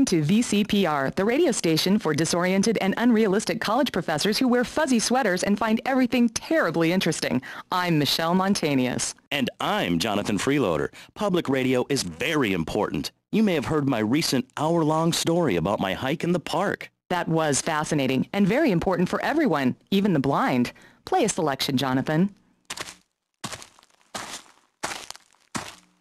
listening to VCPR, the radio station for disoriented and unrealistic college professors who wear fuzzy sweaters and find everything terribly interesting. I'm Michelle Montanius. And I'm Jonathan Freeloader. Public radio is very important. You may have heard my recent hour-long story about my hike in the park. That was fascinating and very important for everyone, even the blind. Play a selection, Jonathan.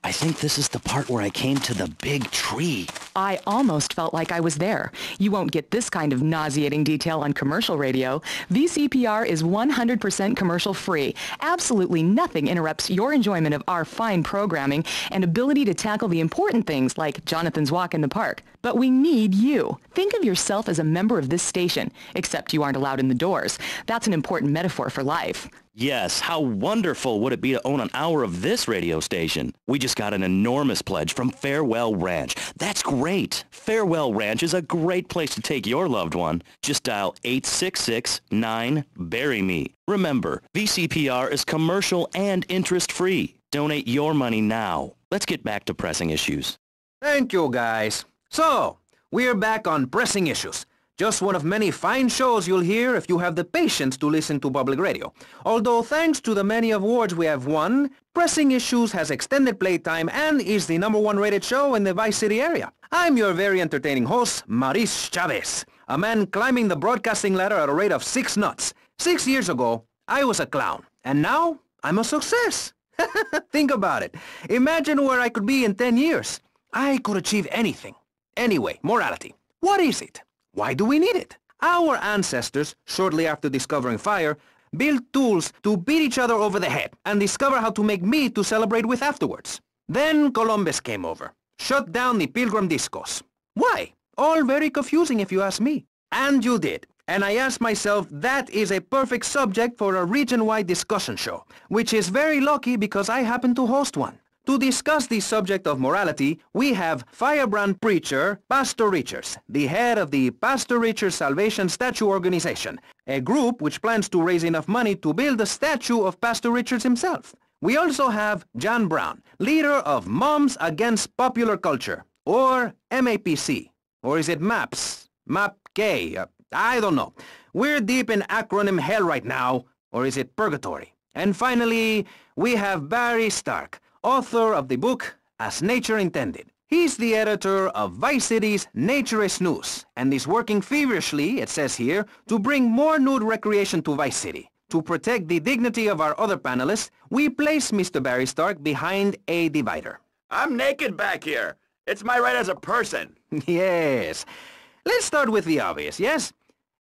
I think this is the part where I came to the big tree. I almost felt like I was there. You won't get this kind of nauseating detail on commercial radio. VCPR is 100% commercial free. Absolutely nothing interrupts your enjoyment of our fine programming and ability to tackle the important things like Jonathan's walk in the park. But we need you. Think of yourself as a member of this station, except you aren't allowed in the doors. That's an important metaphor for life. Yes, how wonderful would it be to own an hour of this radio station? We just got an enormous pledge from Farewell Ranch. That's great. Farewell Ranch is a great place to take your loved one. Just dial 866-9-BURY-ME. Remember, VCPR is commercial and interest-free. Donate your money now. Let's get back to pressing issues. Thank you, guys. So, we're back on Pressing Issues. Just one of many fine shows you'll hear if you have the patience to listen to public radio. Although thanks to the many awards we have won, Pressing Issues has extended playtime and is the #1 rated show in the Vice City area. I'm your very entertaining host, Maurice Chavez, a man climbing the broadcasting ladder at a rate of 6 knots. 6 years ago, I was a clown, and now I'm a success. Think about it. Imagine where I could be in 10 years. I could achieve anything. Anyway, morality. What is it? Why do we need it? Our ancestors, shortly after discovering fire, built tools to beat each other over the head and discover how to make meat to celebrate with afterwards. Then Columbus came over, shut down the Pilgrim discos. Why? All very confusing if you ask me. And you did. And I asked myself, that is a perfect subject for a region-wide discussion show, which is very lucky because I happen to host one. To discuss the subject of morality, we have firebrand preacher Pastor Richards, the head of the Pastor Richards Salvation Statue Organization, a group which plans to raise enough money to build a statue of Pastor Richards himself. We also have John Brown, leader of Moms Against Popular Culture, or MAPC. Or is it MAPS? MAPK? I don't know. We're deep in acronym hell right now, or is it purgatory? And finally, we have Barry Stark, author of the book As Nature Intended. He's the editor of Vice City's Naturist News, and is working feverishly, it says here, to bring more nude recreation to Vice City. To protect the dignity of our other panelists, we place Mr. Barry Stark behind a divider. I'm naked back here. It's my right as a person. Yes. Let's start with the obvious, yes?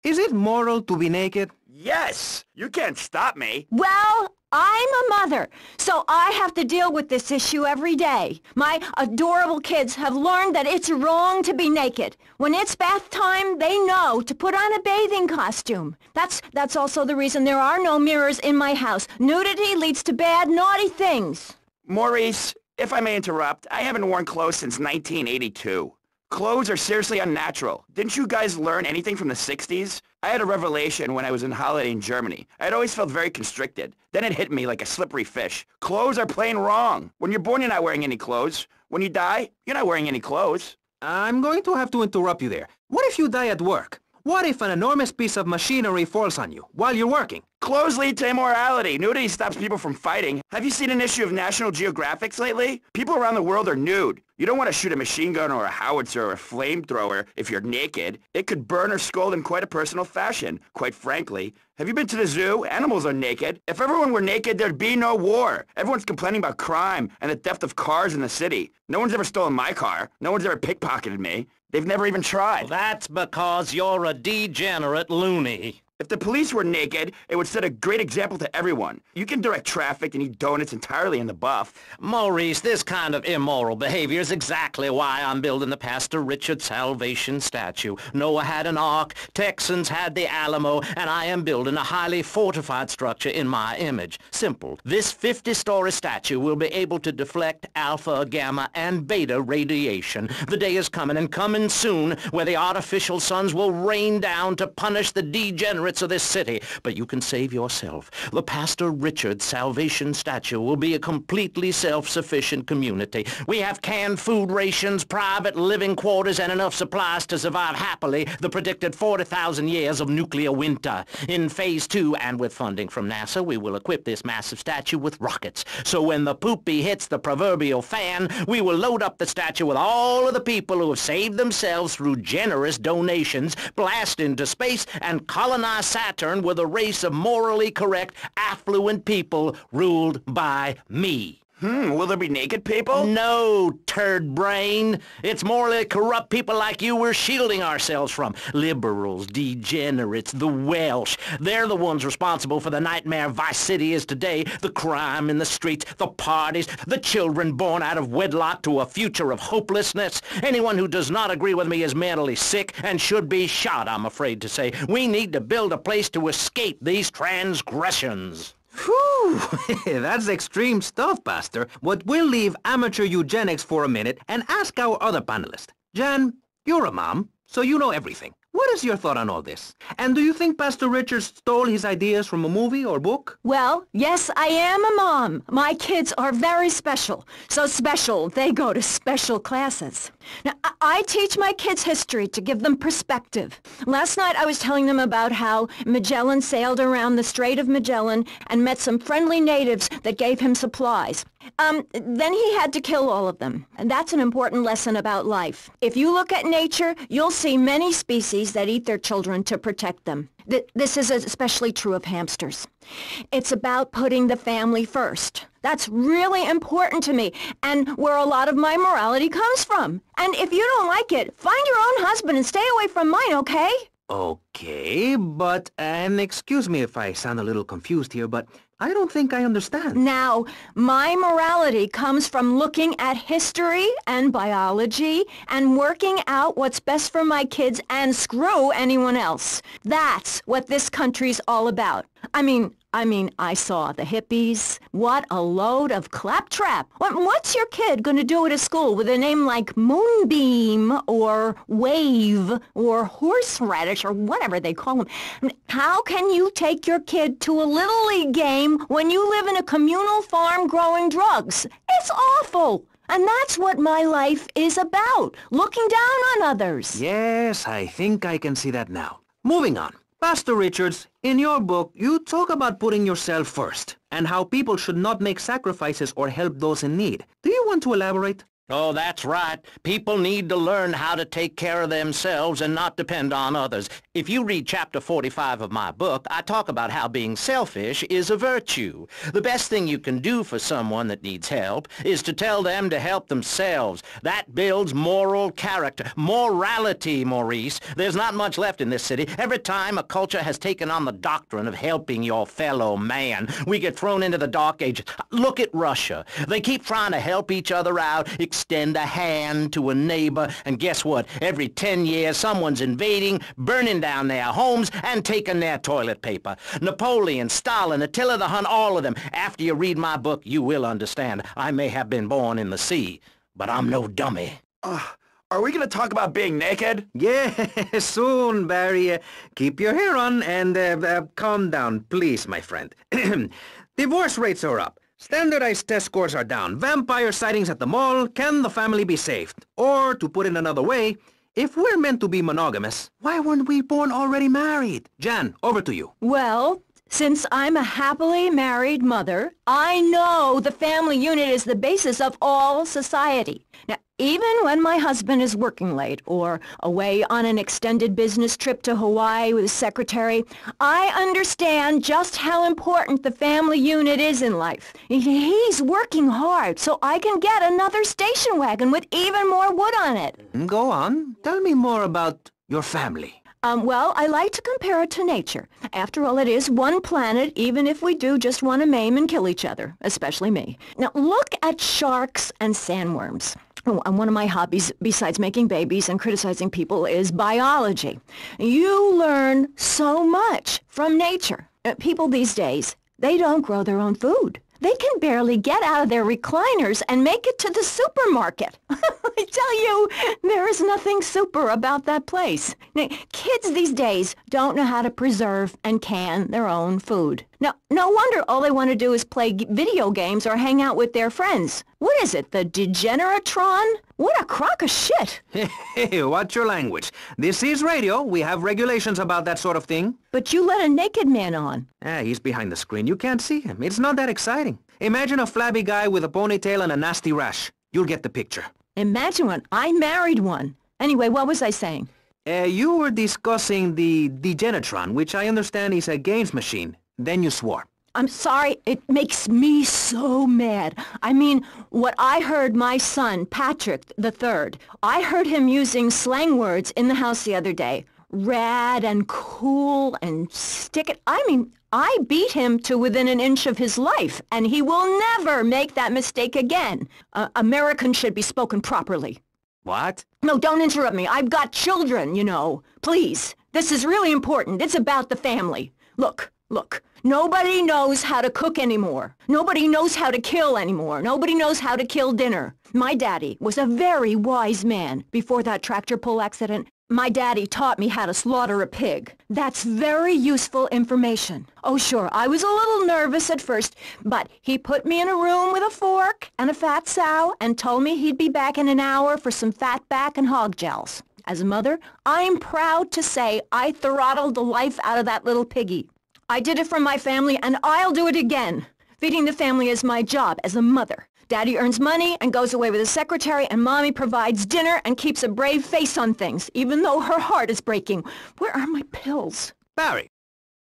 Is it moral to be naked? Yes! You can't stop me. Well, I'm a mother, so I have to deal with this issue every day. My adorable kids have learned that it's wrong to be naked. When it's bath time, they know to put on a bathing costume. That's also the reason there are no mirrors in my house. Nudity leads to bad, naughty things. Maurice, if I may interrupt, I haven't worn clothes since 1982. Clothes are seriously unnatural. Didn't you guys learn anything from the 60s? I had a revelation when I was on holiday in Germany. I'd always felt very constricted. Then it hit me like a slippery fish. Clothes are plain wrong. When you're born, you're not wearing any clothes. When you die, you're not wearing any clothes. I'm going to have to interrupt you there. What if you die at work? What if an enormous piece of machinery falls on you while you're working? Clothes lead to immorality. Nudity stops people from fighting. Have you seen an issue of National Geographic lately? People around the world are nude. You don't want to shoot a machine gun or a howitzer or a flamethrower if you're naked. It could burn or scald in quite a personal fashion, quite frankly. Have you been to the zoo? Animals are naked. If everyone were naked, there'd be no war. Everyone's complaining about crime and the theft of cars in the city. No one's ever stolen my car. No one's ever pickpocketed me. They've never even tried. That's because you're a degenerate loony. If the police were naked, it would set a great example to everyone. You can direct traffic and eat donuts entirely in the buff. Maurice, this kind of immoral behavior is exactly why I'm building the Pastor Richard Salvation statue. Noah had an ark, Texans had the Alamo, and I am building a highly fortified structure in my image. Simple. This 50-story statue will be able to deflect alpha, gamma, and beta radiation. The day is coming, and coming soon, where the artificial suns will rain down to punish the degenerates degenerates of this city, but you can save yourself. The Pastor Richard Salvation Statue will be a completely self-sufficient community. We have canned food rations, private living quarters, and enough supplies to survive happily the predicted 40,000 years of nuclear winter. In Phase 2, and with funding from NASA, we will equip this massive statue with rockets. So when the poopy hits the proverbial fan, we will load up the statue with all of the people who have saved themselves through generous donations, blast into space, and colonize Saturn with a race of morally correct, affluent people ruled by me. Will there be naked people? No, turd brain. It's morally corrupt people like you we're shielding ourselves from. Liberals, degenerates, the Welsh. They're the ones responsible for the nightmare Vice City is today, the crime in the streets, the parties, the children born out of wedlock to a future of hopelessness. Anyone who does not agree with me is mentally sick and should be shot, I'm afraid to say. We need to build a place to escape these transgressions. Whew, that's extreme stuff, Pastor. But we'll leave amateur eugenics for a minute and ask our other panelist. Jan, you're a mom, so you know everything. What is your thought on all this? And do you think Pastor Richard stole his ideas from a movie or book? Well, yes, I am a mom. My kids are very special. So special, they go to special classes. Now, I teach my kids history to give them perspective. Last night I was telling them about how Magellan sailed around the Strait of Magellan and met some friendly natives that gave him supplies. Then he had to kill all of them. And that's an important lesson about life. If you look at nature, you'll see many species that eat their children to protect them. This is especially true of hamsters. It's about putting the family first. That's really important to me, and where a lot of my morality comes from. And if you don't like it, find your own husband and stay away from mine, okay? Okay, but, and excuse me if I sound a little confused here, but I don't think I understand. Now, my morality comes from looking at history and biology and working out what's best for my kids and screw anyone else. That's what this country's all about. I mean, I saw the hippies. What a load of claptrap. What's your kid going to do at a school with a name like Moonbeam or Wave or Horseradish or whatever they call them? How can you take your kid to a Little League game when you live in a communal farm growing drugs? It's awful. And that's what my life is about, looking down on others. Yes, I think I can see that now. Moving on. Pastor Richards, in your book, you talk about putting yourself first, and how people should not make sacrifices or help those in need. Do you want to elaborate? Oh, that's right. People need to learn how to take care of themselves and not depend on others. If you read chapter 45 of my book, I talk about how being selfish is a virtue. The best thing you can do for someone that needs help is to tell them to help themselves. That builds moral character. Morality, Maurice. There's not much left in this city. Every time a culture has taken on the doctrine of helping your fellow man, we get thrown into the dark ages. Look at Russia. They keep trying to help each other out, extend a hand to a neighbor, and guess what? Every 10 years, someone's invading, burning down their homes, and taking their toilet paper. Napoleon, Stalin, Attila the Hun, all of them. After you read my book, you will understand. I may have been born in the sea, but I'm no dummy. Are we going to talk about being naked? Yeah, soon, Barry. Keep your hair on and calm down, please, my friend. Divorce rates are up. Standardized test scores are down. Vampire sightings at the mall. Can the family be saved? Or, to put it another way, if we're meant to be monogamous, why weren't we born already married? Jan, over to you. Well, since I'm a happily married mother, I know the family unit is the basis of all society. Now, even when my husband is working late or away on an extended business trip to Hawaii with his secretary, I understand just how important the family unit is in life. He's working hard so I can get another station wagon with even more wood on it. Go on. Tell me more about your family. Well, I like to compare it to nature. After all, it is one planet, even if we do just want to maim and kill each other, especially me. Now, look at sharks and sandworms. One of my hobbies, besides making babies and criticizing people, is biology. You learn so much from nature. People these days, they don't grow their own food. They can barely get out of their recliners and make it to the supermarket. I tell you, there is nothing super about that place. Now, kids these days don't know how to preserve and can their own food. Now, no wonder all they want to do is play video games or hang out with their friends. What is it, the Degeneratron? What a crock of shit. Hey, watch your language. This is radio. We have regulations about that sort of thing. But you let a naked man on. He's behind the screen. You can't see him. It's not that exciting. Imagine a flabby guy with a ponytail and a nasty rash. You'll get the picture. Imagine one. I married one. Anyway, what was I saying? You were discussing the Degenatron, which I understand is a games machine. Then you swore. I'm sorry, it makes me so mad. I mean, what I heard my son, Patrick III, I heard him using slang words in the house the other day. Rad and cool and stick it. I mean, I beat him to within an inch of his life, and he will never make that mistake again. American should be spoken properly. What? No, don't interrupt me. I've got children, you know. Please. This is really important. It's about the family. Look. Nobody knows how to cook anymore. Nobody knows how to kill anymore. Nobody knows how to kill dinner. My daddy was a very wise man before that tractor pull accident. My daddy taught me how to slaughter a pig. That's very useful information. Oh, sure, I was a little nervous at first, but he put me in a room with a fork and a fat sow and told me he'd be back in an hour for some fat back and hog gels. As a mother, I'm proud to say I throttled the life out of that little piggy. I did it for my family, and I'll do it again. Feeding the family is my job as a mother. Daddy earns money and goes away with his secretary, and Mommy provides dinner and keeps a brave face on things, even though her heart is breaking. Where are my pills? Barry,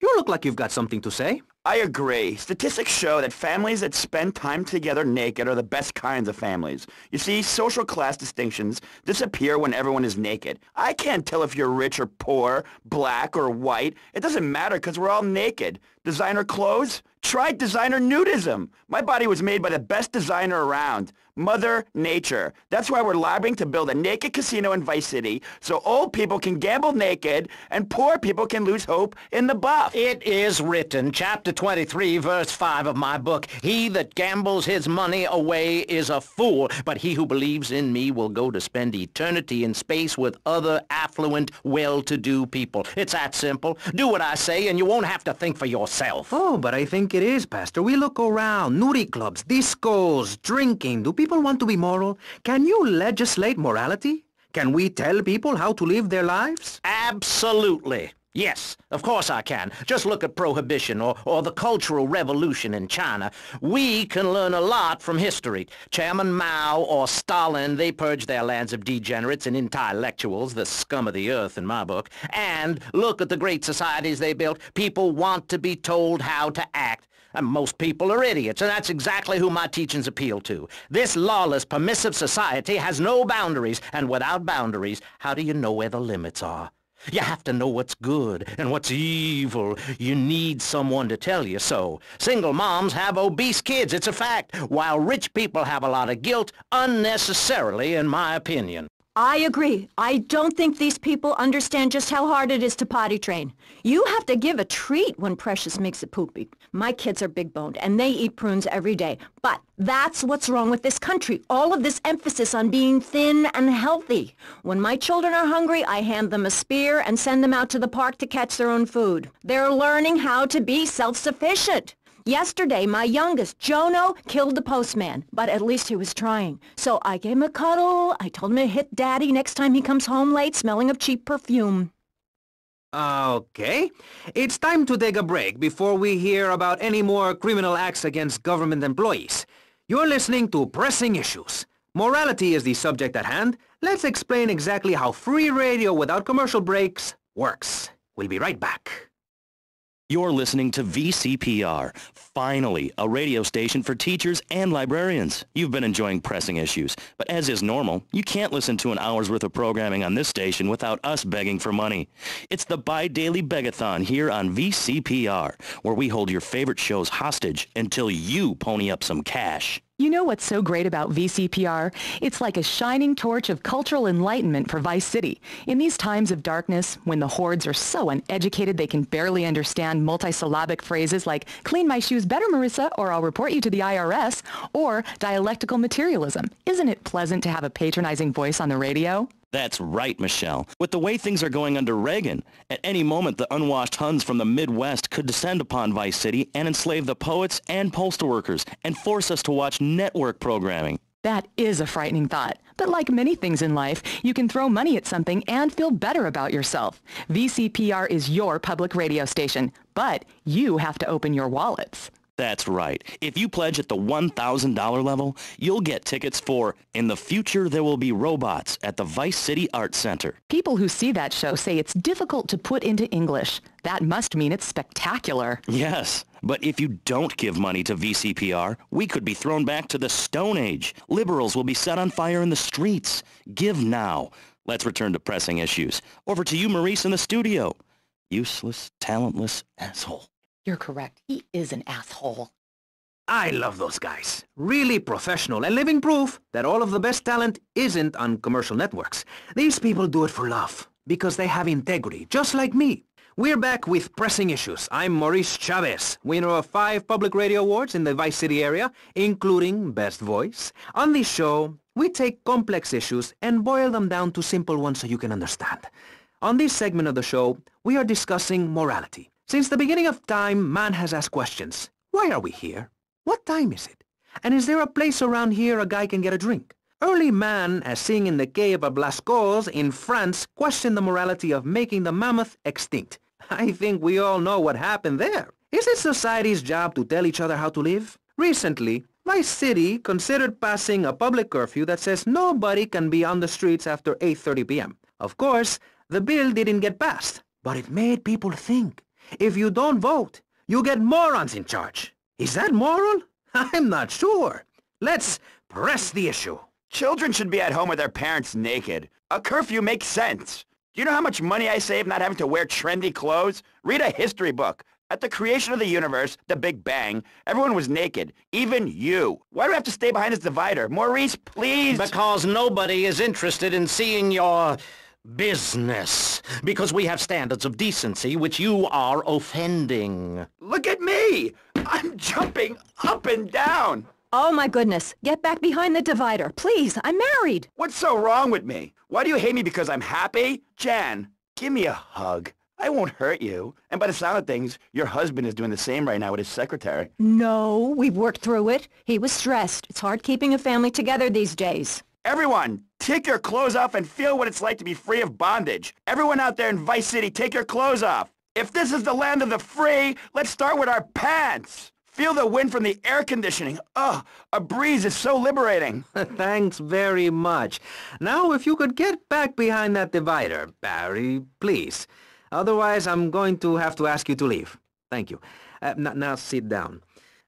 you look like you've got something to say. I agree. Statistics show that families that spend time together naked are the best kinds of families. You see, social class distinctions disappear when everyone is naked. I can't tell if you're rich or poor, black or white. It doesn't matter because we're all naked. Designer clothes? Try designer nudism. My body was made by the best designer around, Mother Nature. That's why we're lobbying to build a naked casino in Vice City so old people can gamble naked and poor people can lose hope in the buff. It is written, chapter 23, verse 5 of my book, "He that gambles his money away is a fool, but he who believes in me will go to spend eternity in space with other affluent, well-to-do people." It's that simple. Do what I say and you won't have to think for yourself. Oh, but I think it is, Pastor. We look around, nudie clubs, discos, drinking. Do people want to be moral? Can you legislate morality? Can we tell people how to live their lives? Absolutely. Yes, of course I can. Just look at Prohibition or the Cultural Revolution in China. We can learn a lot from history. Chairman Mao or Stalin, they purged their lands of degenerates and intellectuals, the scum of the earth in my book. And look at the great societies they built. People want to be told how to act. And most people are idiots, and that's exactly who my teachings appeal to. This lawless, permissive society has no boundaries, and without boundaries, how do you know where the limits are? You have to know what's good and what's evil. You need someone to tell you so. Single moms have obese kids, it's a fact, while rich people have a lot of guilt, unnecessarily, in my opinion. I agree. I don't think these people understand just how hard it is to potty train. You have to give a treat when Precious makes a poopy. My kids are big-boned, and they eat prunes every day. But that's what's wrong with this country. All of this emphasis on being thin and healthy. When my children are hungry, I hand them a spear and send them out to the park to catch their own food. They're learning how to be self-sufficient. Yesterday, my youngest, Jono, killed the postman, but at least he was trying. So I gave him a cuddle. I told him to hit Daddy next time he comes home late smelling of cheap perfume. Okay. It's time to take a break before we hear about any more criminal acts against government employees. You're listening to Pressing Issues. Morality is the subject at hand. Let's explain exactly how free radio without commercial breaks works. We'll be right back. You're listening to VCPR, finally, a radio station for teachers and librarians. You've been enjoying Pressing Issues, but as is normal, you can't listen to an hour's worth of programming on this station without us begging for money. It's the bi-daily begathon here on VCPR, where we hold your favorite shows hostage until you pony up some cash. You know what's so great about VCPR? It's like a shining torch of cultural enlightenment for Vice City. In these times of darkness, when the hordes are so uneducated they can barely understand multisyllabic phrases like, clean my shoes better, Marissa, or I'll report you to the IRS, or dialectical materialism. Isn't it pleasant to have a patronizing voice on the radio? That's right, Michelle. With the way things are going under Reagan, at any moment the unwashed Huns from the Midwest could descend upon Vice City and enslave the poets and postal workers and force us to watch network programming. That is a frightening thought. But like many things in life, you can throw money at something and feel better about yourself. VCPR is your public radio station, but you have to open your wallets. That's right. If you pledge at the $1,000 level, you'll get tickets for In the Future There Will Be Robots at the Vice City Arts Center. People who see that show say it's difficult to put into English. That must mean it's spectacular. Yes, but if you don't give money to VCPR, we could be thrown back to the Stone Age. Liberals will be set on fire in the streets. Give now. Let's return to pressing issues. Over to you, Maurice, in the studio. Useless, talentless asshole. You're correct. He is an asshole. I love those guys. Really professional and living proof that all of the best talent isn't on commercial networks. These people do it for love, because they have integrity, just like me. We're back with Pressing Issues. I'm Maurice Chavez, winner of 5 public radio awards in the Vice City area, including Best Voice. On this show, we take complex issues and boil them down to simple ones so you can understand. On this segment of the show, we are discussing morality. Since the beginning of time, man has asked questions. Why are we here? What time is it? And is there a place around here a guy can get a drink? Early man, as seen in the cave of Lascaux in France, questioned the morality of making the mammoth extinct. I think we all know what happened there. Is it society's job to tell each other how to live? Recently, Vice City considered passing a public curfew that says nobody can be on the streets after 8:30 p.m. Of course, the bill didn't get passed, but it made people think. If you don't vote, you get morons in charge. Is that moral? I'm not sure. Let's press the issue. Children should be at home with their parents naked. A curfew makes sense. Do you know how much money I save not having to wear trendy clothes? Read a history book. At the creation of the universe, the Big Bang, everyone was naked. Even you. Why do we have to stay behind this divider? Maurice, please! Because nobody is interested in seeing your business. Because we have standards of decency which you are offending. Look at me! I'm jumping up and down! Oh my goodness, get back behind the divider. Please, I'm married. What's so wrong with me? Why do you hate me because I'm happy? Jan, give me a hug. I won't hurt you. And by the sound of things, your husband is doing the same right now with his secretary. No, we've worked through it. He was stressed. It's hard keeping a family together these days. Everyone, take your clothes off and feel what it's like to be free of bondage. Everyone out there in Vice City, take your clothes off. If this is the land of the free, let's start with our pants. Feel the wind from the air conditioning. Ugh, a breeze is so liberating. Thanks very much. Now, if you could get back behind that divider, Barry, please. Otherwise, I'm going to have to ask you to leave. Thank you. Now sit down.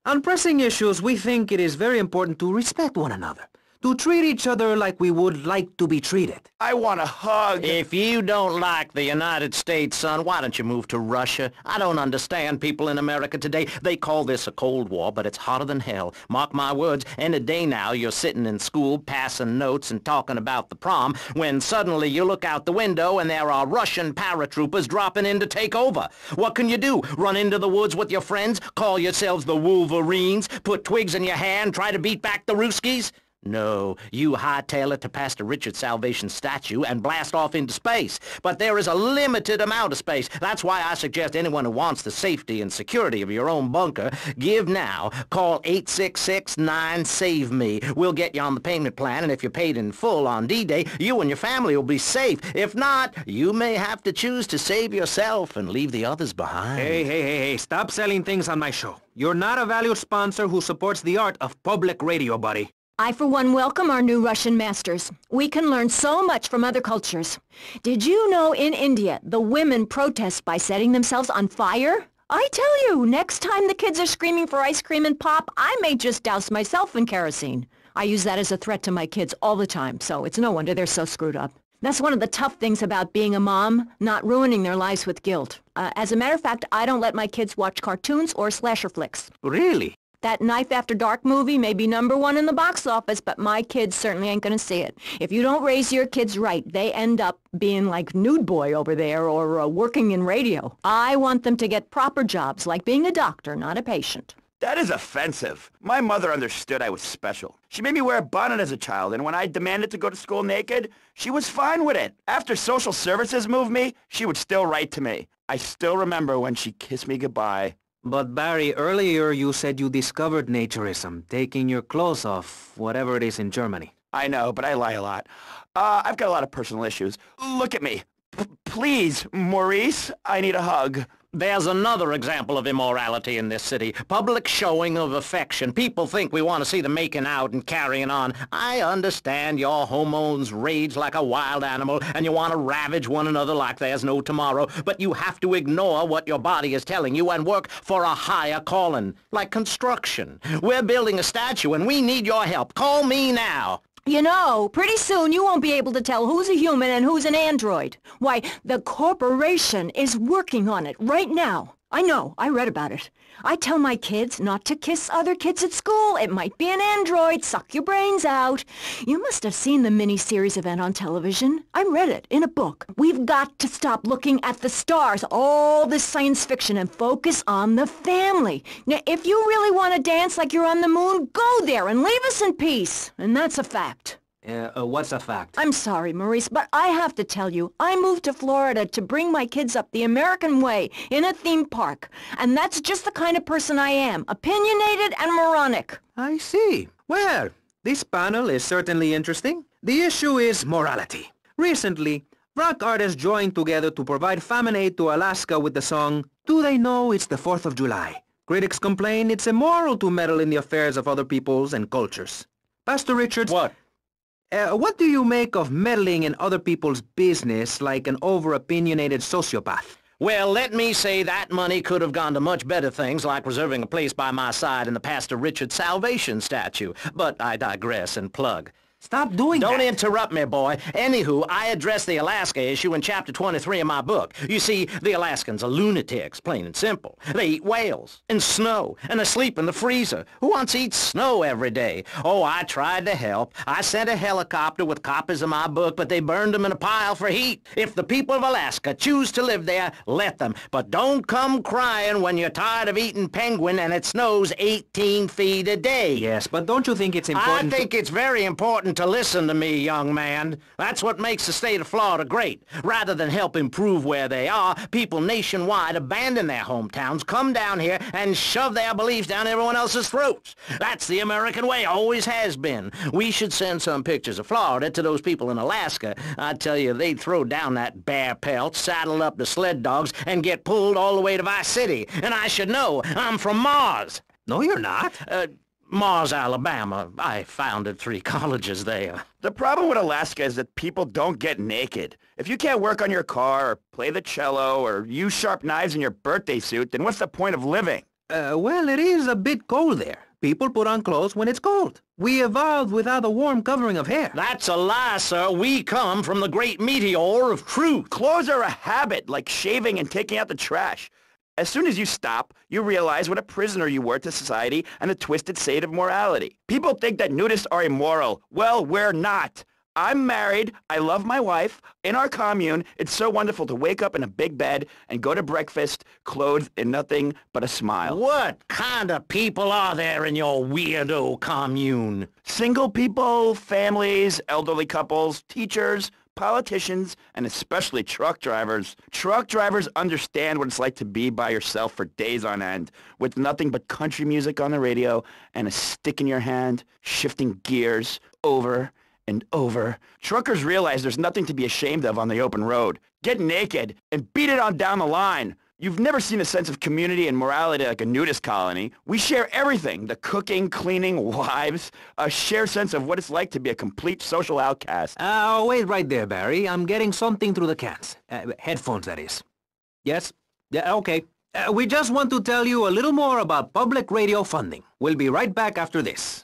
On pressing issues, we think it is very important to respect one another, to treat each other like we would like to be treated. I want a hug. If you don't like the United States, son, why don't you move to Russia? I don't understand people in America today. They call this a Cold War, but it's hotter than hell. Mark my words, any day now you're sitting in school passing notes and talking about the prom, when suddenly you look out the window and there are Russian paratroopers dropping in to take over. What can you do? Run into the woods with your friends? Call yourselves the Wolverines? Put twigs in your hair and try to beat back the Ruskies? No, you hightail it to Pastor Richard's Salvation statue and blast off into space. But there is a limited amount of space. That's why I suggest anyone who wants the safety and security of your own bunker, give now. Call 866-9-SAVE-ME. We'll get you on the payment plan, and if you're paid in full on D-Day, you and your family will be safe. If not, you may have to choose to save yourself and leave the others behind. Hey, stop selling things on my show. You're not a valued sponsor who supports the art of public radio, buddy. I, for one, welcome our new Russian masters. We can learn so much from other cultures. Did you know in India, the women protest by setting themselves on fire? I tell you, next time the kids are screaming for ice cream and pop, I may just douse myself in kerosene. I use that as a threat to my kids all the time, so it's no wonder they're so screwed up. That's one of the tough things about being a mom, not ruining their lives with guilt. As a matter of fact, I don't let my kids watch cartoons or slasher flicks. Really? That Knife After Dark movie may be #1 in the box office, but my kids certainly ain't gonna see it. If you don't raise your kids right, they end up being like Nude Boy over there or working in radio. I want them to get proper jobs, like being a doctor, not a patient. That is offensive. My mother understood I was special. She made me wear a bonnet as a child, and when I demanded to go to school naked, she was fine with it. After social services moved me, she would still write to me. I still remember when she kissed me goodbye. But Barry, earlier you said you discovered naturism, taking your clothes off, whatever it is in Germany. I know, but I lie a lot. I've got a lot of personal issues. Look at me. Please, Maurice, I need a hug. There's another example of immorality in this city. Public showing of affection. People think we want to see them making out and carrying on. I understand your hormones rage like a wild animal and you want to ravage one another like there's no tomorrow, but you have to ignore what your body is telling you and work for a higher calling, like construction. We're building a statue and we need your help. Call me now. You know, pretty soon you won't be able to tell who's a human and who's an android. Why, the corporation is working on it right now. I know, I read about it. I tell my kids not to kiss other kids at school. It might be an android, suck your brains out. You must have seen the mini-series event on television. I read it in a book. We've got to stop looking at the stars, all this science fiction, and focus on the family. Now, if you really want to dance like you're on the moon, go there and leave us in peace. And that's a fact. What's a fact? I'm sorry, Maurice, but I have to tell you, I moved to Florida to bring my kids up the American way in a theme park. And that's just the kind of person I am, opinionated and moronic. I see. Well, this panel is certainly interesting. The issue is morality. Recently, rock artists joined together to provide famine aid to Alaska with the song, Do They Know It's the 4th of July? Critics complain it's immoral to meddle in the affairs of other peoples and cultures. Pastor Richards... What? What do you make of meddling in other people's business like an over-opinionated sociopath? Well, let me say that money could have gone to much better things, like reserving a place by my side in the Pastor Richard Salvation statue. But I digress and plug. Stop doing that. Don't interrupt me, boy. Anywho, I addressed the Alaska issue in Chapter 23 of my book. You see, the Alaskans are lunatics, plain and simple. They eat whales and snow and they sleep in the freezer. Who wants to eat snow every day? Oh, I tried to help. I sent a helicopter with copies of my book, but they burned them in a pile for heat. If the people of Alaska choose to live there, let them. But don't come crying when you're tired of eating penguin and it snows 18 feet a day. Yes, but don't you think it's important I think it's very important to listen to me, young man. That's what makes the state of Florida great. Rather than help improve where they are, people nationwide abandon their hometowns, come down here, and shove their beliefs down everyone else's throats. That's the American way, always has been. We should send some pictures of Florida to those people in Alaska. I tell you, they'd throw down that bear pelt, saddle up the sled dogs, and get pulled all the way to Vice City. And I should know, I'm from Mars. No, you're not. Mars, Alabama. I founded 3 colleges there. The problem with Alaska is that people don't get naked. If you can't work on your car or play the cello or use sharp knives in your birthday suit, then what's the point of living? Well, it is a bit cold there. People put on clothes when it's cold. We evolved without a warm covering of hair. That's a lie, sir. We come from the great meteor of truth. Clothes are a habit, like shaving and taking out the trash. As soon as you stop, you realize what a prisoner you were to society and the twisted state of morality. People think that nudists are immoral. Well, we're not. I'm married. I love my wife. In our commune, it's so wonderful to wake up in a big bed and go to breakfast clothed in nothing but a smile. What kind of people are there in your weirdo commune? Single people, families, elderly couples, teachers, politicians, and especially truck drivers. Truck drivers understand what it's like to be by yourself for days on end, with nothing but country music on the radio and a stick in your hand, shifting gears over and over. Truckers realize there's nothing to be ashamed of on the open road. Get naked and beat it on down the line. You've never seen a sense of community and morality like a nudist colony. We share everything, the cooking, cleaning, wives, a shared sense of what it's like to be a complete social outcast. Wait right there, Barry. I'm getting something through the cans. Headphones, that is. Yes? Yeah, okay. We just want to tell you a little more about public radio funding. We'll be right back after this.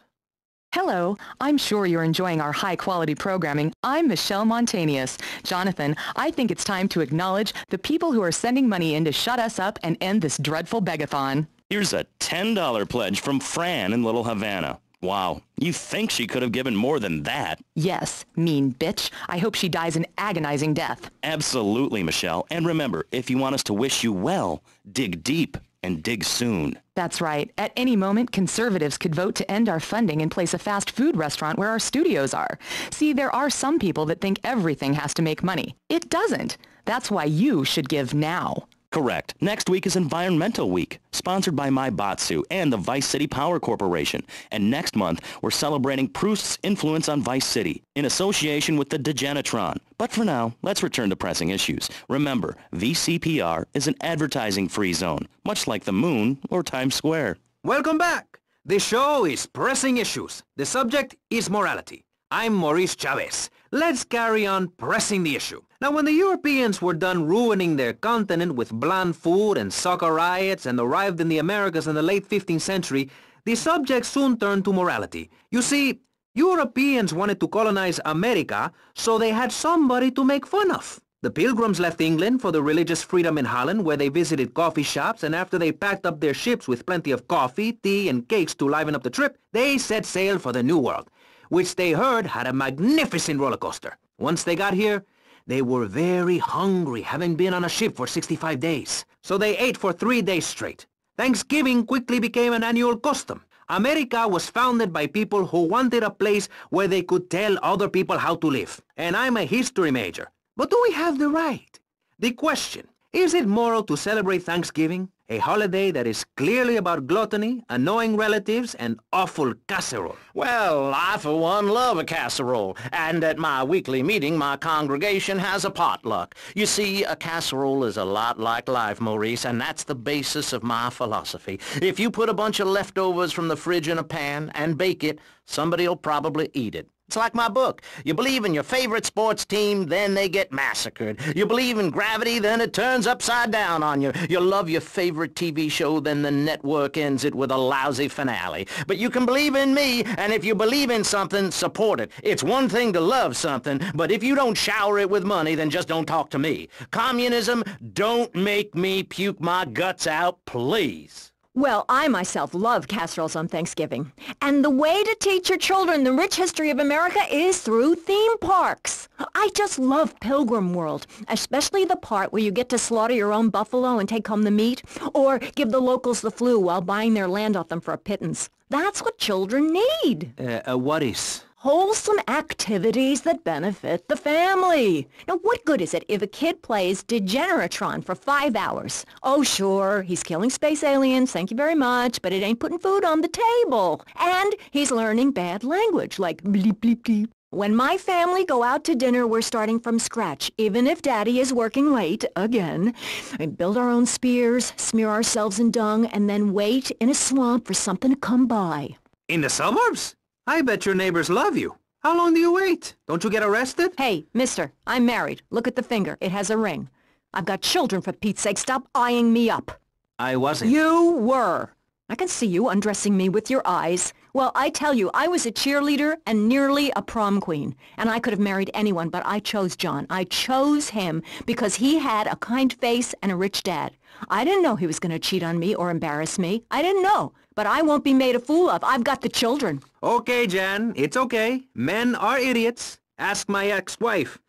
Hello, I'm sure you're enjoying our high-quality programming. I'm Michelle Montanius. Jonathan, I think it's time to acknowledge the people who are sending money in to shut us up and end this dreadful begathon. Here's a $10 pledge from Fran in Little Havana. Wow, you think she could have given more than that? Yes, mean bitch. I hope she dies an agonizing death. Absolutely, Michelle. And remember, if you want us to wish you well, dig deep and dig soon. That's right. At any moment, conservatives could vote to end our funding and place a fast food restaurant where our studios are. See, there are some people that think everything has to make money. It doesn't. That's why you should give now. Correct. Next week is Environmental Week, sponsored by My Batsu and the Vice City Power Corporation. And next month, we're celebrating Proust's influence on Vice City in association with the Degenitron. But for now, let's return to pressing issues. Remember, VCPR is an advertising-free zone, much like the moon or Times Square. Welcome back. The show is Pressing Issues. The subject is morality. I'm Maurice Chavez. Let's carry on pressing the issue. Now, when the Europeans were done ruining their continent with bland food and soccer riots and arrived in the Americas in the late 15th century, the subject soon turned to morality. You see, Europeans wanted to colonize America, so they had somebody to make fun of. The Pilgrims left England for the religious freedom in Holland, where they visited coffee shops, and after they packed up their ships with plenty of coffee, tea, and cakes to liven up the trip, they set sail for the New World, which they heard had a magnificent roller coaster. Once they got here, they were very hungry, having been on a ship for 65 days. So they ate for 3 days straight. Thanksgiving quickly became an annual custom. America was founded by people who wanted a place where they could tell other people how to live. And I'm a history major. But do we have the right? The question, is it moral to celebrate Thanksgiving, a holiday that is clearly about gluttony, annoying relatives, and awful casserole? Well, I for one love a casserole, and at my weekly meeting my congregation has a potluck. You see, a casserole is a lot like life, Maurice, and that's the basis of my philosophy. If you put a bunch of leftovers from the fridge in a pan and bake it, somebody'll probably eat it. It's like my book. You believe in your favorite sports team, then they get massacred. You believe in gravity, then it turns upside down on you. You love your favorite TV show, then the network ends it with a lousy finale. But you can believe in me, and if you believe in something, support it. It's one thing to love something, but if you don't shower it with money, then just don't talk to me. Communism, don't make me puke my guts out, please. Well, I myself love casseroles on Thanksgiving. And the way to teach your children the rich history of America is through theme parks. I just love Pilgrim World, especially the part where you get to slaughter your own buffalo and take home the meat, or give the locals the flu while buying their land off them for a pittance. That's what children need. What is? Wholesome activities that benefit the family. Now, what good is it if a kid plays Degenitron for 5 hours? Oh, sure, he's killing space aliens, thank you very much, but it ain't putting food on the table. And he's learning bad language, like bleep, bleep, bleep. When my family go out to dinner, we're starting from scratch, even if Daddy is working late, again. We build our own spears, smear ourselves in dung, and then wait in a swamp for something to come by. In the suburbs? I bet your neighbors love you. How long do you wait? Don't you get arrested? Hey, mister, I'm married. Look at the finger. It has a ring. I've got children, for Pete's sake. Stop eyeing me up. I wasn't. You were. I can see you undressing me with your eyes. Well, I tell you, I was a cheerleader and nearly a prom queen. And I could have married anyone, but I chose John. I chose him because he had a kind face and a rich dad. I didn't know he was going to cheat on me or embarrass me. I didn't know. But I won't be made a fool of. I've got the children. Okay, Jan, it's okay. Men are idiots. Ask my ex-wife.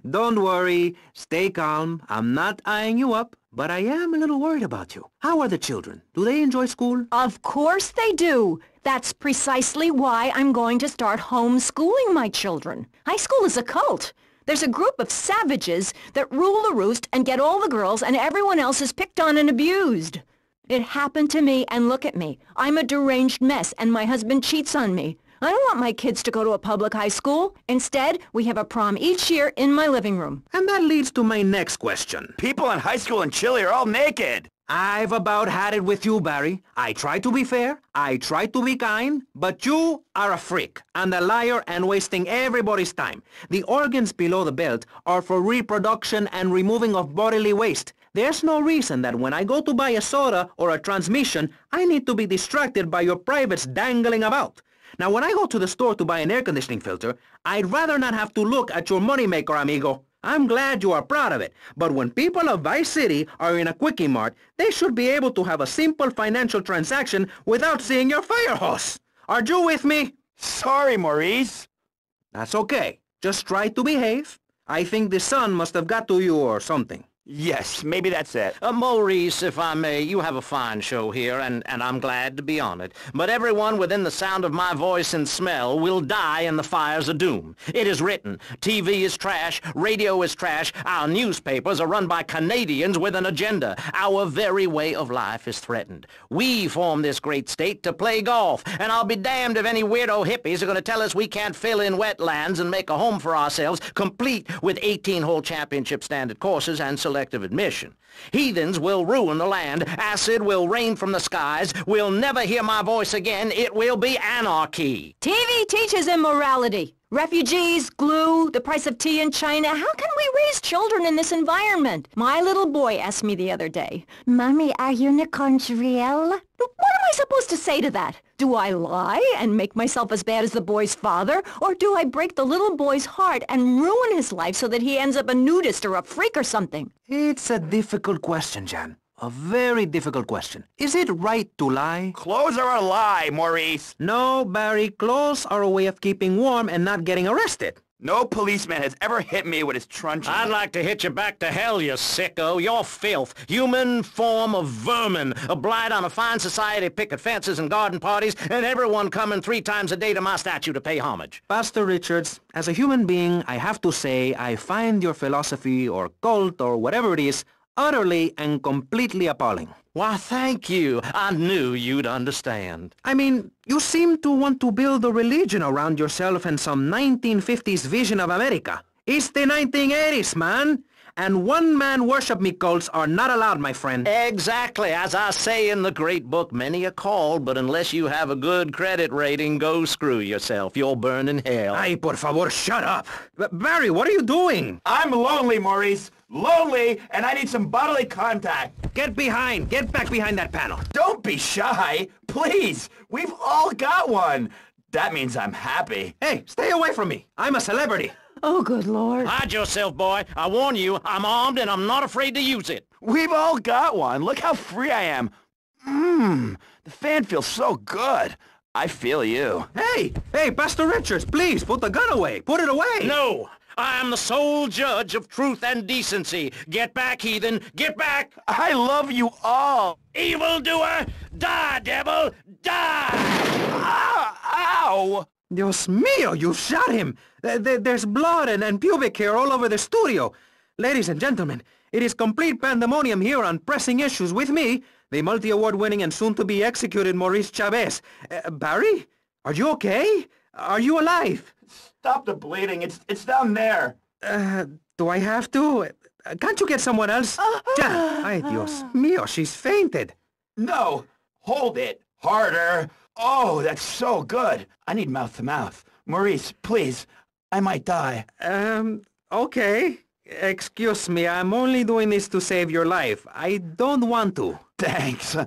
Don't worry. Stay calm. I'm not eyeing you up, but I am a little worried about you. How are the children? Do they enjoy school? Of course they do. That's precisely why I'm going to start homeschooling my children. High school is a cult. There's a group of savages that rule the roost and get all the girls, and everyone else is picked on and abused. It happened to me, and look at me. I'm a deranged mess, and my husband cheats on me. I don't want my kids to go to a public high school. Instead, we have a prom each year in my living room. And that leads to my next question. People in high school in Chile are all naked. I've about had it with you, Barry. I try to be fair, I try to be kind, but you are a freak and a liar and wasting everybody's time. The organs below the belt are for reproduction and removing of bodily waste. There's no reason that when I go to buy a soda or a transmission, I need to be distracted by your privates dangling about. Now, when I go to the store to buy an air conditioning filter, I'd rather not have to look at your moneymaker, amigo. I'm glad you are proud of it. But when people of Vice City are in a Quickie Mart, they should be able to have a simple financial transaction without seeing your fire hose. Are you with me? Sorry, Maurice. That's okay. Just try to behave. I think the sun must have got to you or something. Yes, maybe that's it. Maurice, if I may, you have a fine show here, and I'm glad to be on it. But everyone within the sound of my voice and smell will die in the fires of doom. It is written. TV is trash. Radio is trash. Our newspapers are run by Canadians with an agenda. Our very way of life is threatened. We formed this great state to play golf, and I'll be damned if any weirdo hippies are going to tell us we can't fill in wetlands and make a home for ourselves, complete with 18-hole championship standard courses and selective admission. Heathens will ruin the land. Acid will rain from the skies. We'll never hear my voice again. It will be anarchy. TV teaches immorality. Refugees, glue, the price of tea in China. How can we raise children in this environment? My little boy asked me the other day, Mommy, are unicorns real? What am I supposed to say to that? Do I lie and make myself as bad as the boy's father? Or do I break the little boy's heart and ruin his life so that he ends up a nudist or a freak or something? It's a difficult question, Jan. A very difficult question. Is it right to lie? Clothes are a lie, Maurice. No, Barry. Clothes are a way of keeping warm and not getting arrested. No policeman has ever hit me with his truncheon. I'd like to hit you back to hell, you sicko. You're filth. Human form of vermin. A blight on a fine society, picket fences and garden parties, and everyone coming 3 times a day to my statue to pay homage. Pastor Richards, as a human being, I have to say I find your philosophy or cult or whatever it is utterly and completely appalling. Why, thank you. I knew you'd understand. I mean, you seem to want to build a religion around yourself and some 1950s vision of America. It's the 1980s, man. And one-man worship me cults are not allowed, my friend. Exactly. As I say in the great book, many are called, but unless you have a good credit rating, go screw yourself. You'll burn in hell. Ay, por favor, shut up. Barry, what are you doing? I'm lonely, Maurice. Lonely, and I need some bodily contact. Get back behind that panel. Don't be shy. Please. We've all got one. That means I'm happy. Hey, stay away from me. I'm a celebrity. Oh, good Lord. Hide yourself, boy. I warn you, I'm armed and I'm not afraid to use it. We've all got one. Look how free I am. The fan feels so good. I feel you. Hey, Pastor Richards, please, put the gun away. Put it away. No, I am the sole judge of truth and decency. Get back, heathen. Get back. I love you all. Evildoer, die, devil, die. Ow! Dios mío, you shot him! There's blood and pubic hair all over the studio. Ladies and gentlemen, it is complete pandemonium here on Pressing Issues with me, the multi-award-winning and soon-to-be executed Maurice Chavez. Barry? Are you okay? Are you alive? Stop the bleeding. It's down there. Do I have to? Can't you get someone else? Ay, Dios mío, she's fainted. No. Hold it. Harder. Oh, that's so good. I need mouth-to-mouth. Maurice, please. I might die. Okay. Excuse me, I'm only doing this to save your life. I don't want to. Thanks.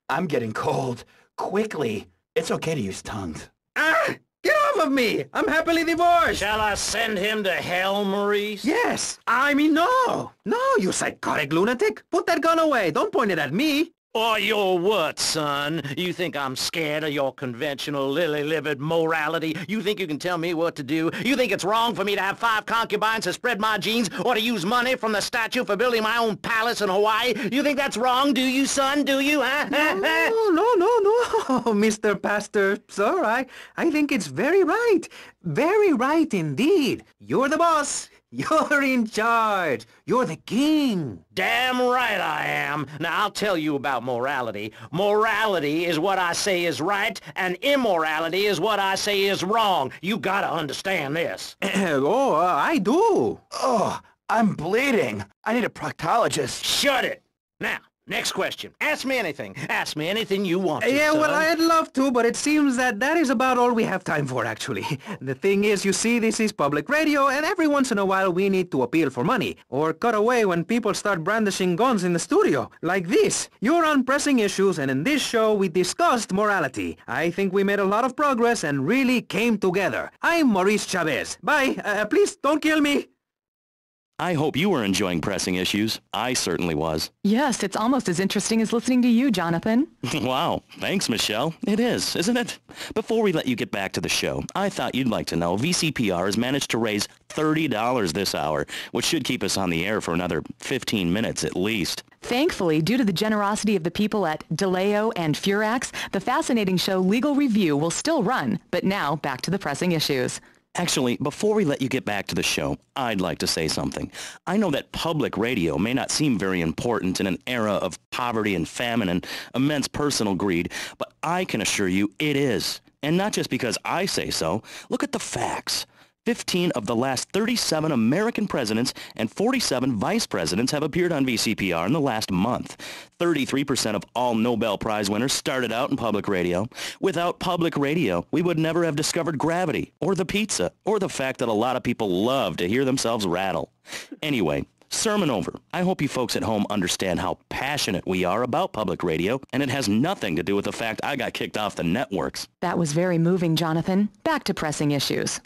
I'm getting cold. Quickly. It's okay to use tongues. Ah! Get off of me! I'm happily divorced! Shall I send him to hell, Maurice? Yes! I mean, no! No, you psychotic lunatic! Put that gun away! Don't point it at me! Or your what, son? You think I'm scared of your conventional lily-livered morality? You think you can tell me what to do? You think it's wrong for me to have 5 concubines to spread my genes or to use money from the statue for building my own palace in Hawaii? You think that's wrong, do you, son? Do you, huh? No, Mr. Pastor, sir, I think it's very right. Very right indeed. You're the boss. You're in charge. You're the king. Damn right I am. Now, I'll tell you about morality. Morality is what I say is right, and immorality is what I say is wrong. You gotta understand this. I do. Oh, I'm bleeding. I need a proctologist. Shut it. Now, next question. Ask me anything. Ask me anything you want to, Yeah, son. well, I'd love to, but it seems that is about all we have time for, actually. The thing is, you see, this is public radio, and every once in a while we need to appeal for money, or cut away when people start brandishing guns in the studio. Like this. You're on Pressing Issues, and in this show we discussed morality. I think we made a lot of progress and really came together. I'm Maurice Chavez. Bye. Please, don't kill me. I hope you were enjoying Pressing Issues. I certainly was. Yes, it's almost as interesting as listening to you, Jonathan. Wow. Thanks, Michelle. It is, isn't it? Before we let you get back to the show, I thought you'd like to know VCPR has managed to raise $30 this hour, which should keep us on the air for another 15 minutes at least. Thankfully, due to the generosity of the people at DeLeo and Furax, the fascinating show Legal Review will still run. But now, back to the Pressing Issues. Actually, before we let you get back to the show, I'd like to say something. I know that public radio may not seem very important in an era of poverty and famine and immense personal greed, but I can assure you it is. And not just because I say so. Look at the facts. 15 of the last 37 American presidents and 47 vice presidents have appeared on VCPR in the last month. 33% of all Nobel Prize winners started out in public radio. Without public radio, we would never have discovered gravity, or the pizza, or the fact that a lot of people love to hear themselves rattle. Anyway, sermon over. I hope you folks at home understand how passionate we are about public radio, and it has nothing to do with the fact I got kicked off the networks. That was very moving, Jonathan. Back to Pressing Issues.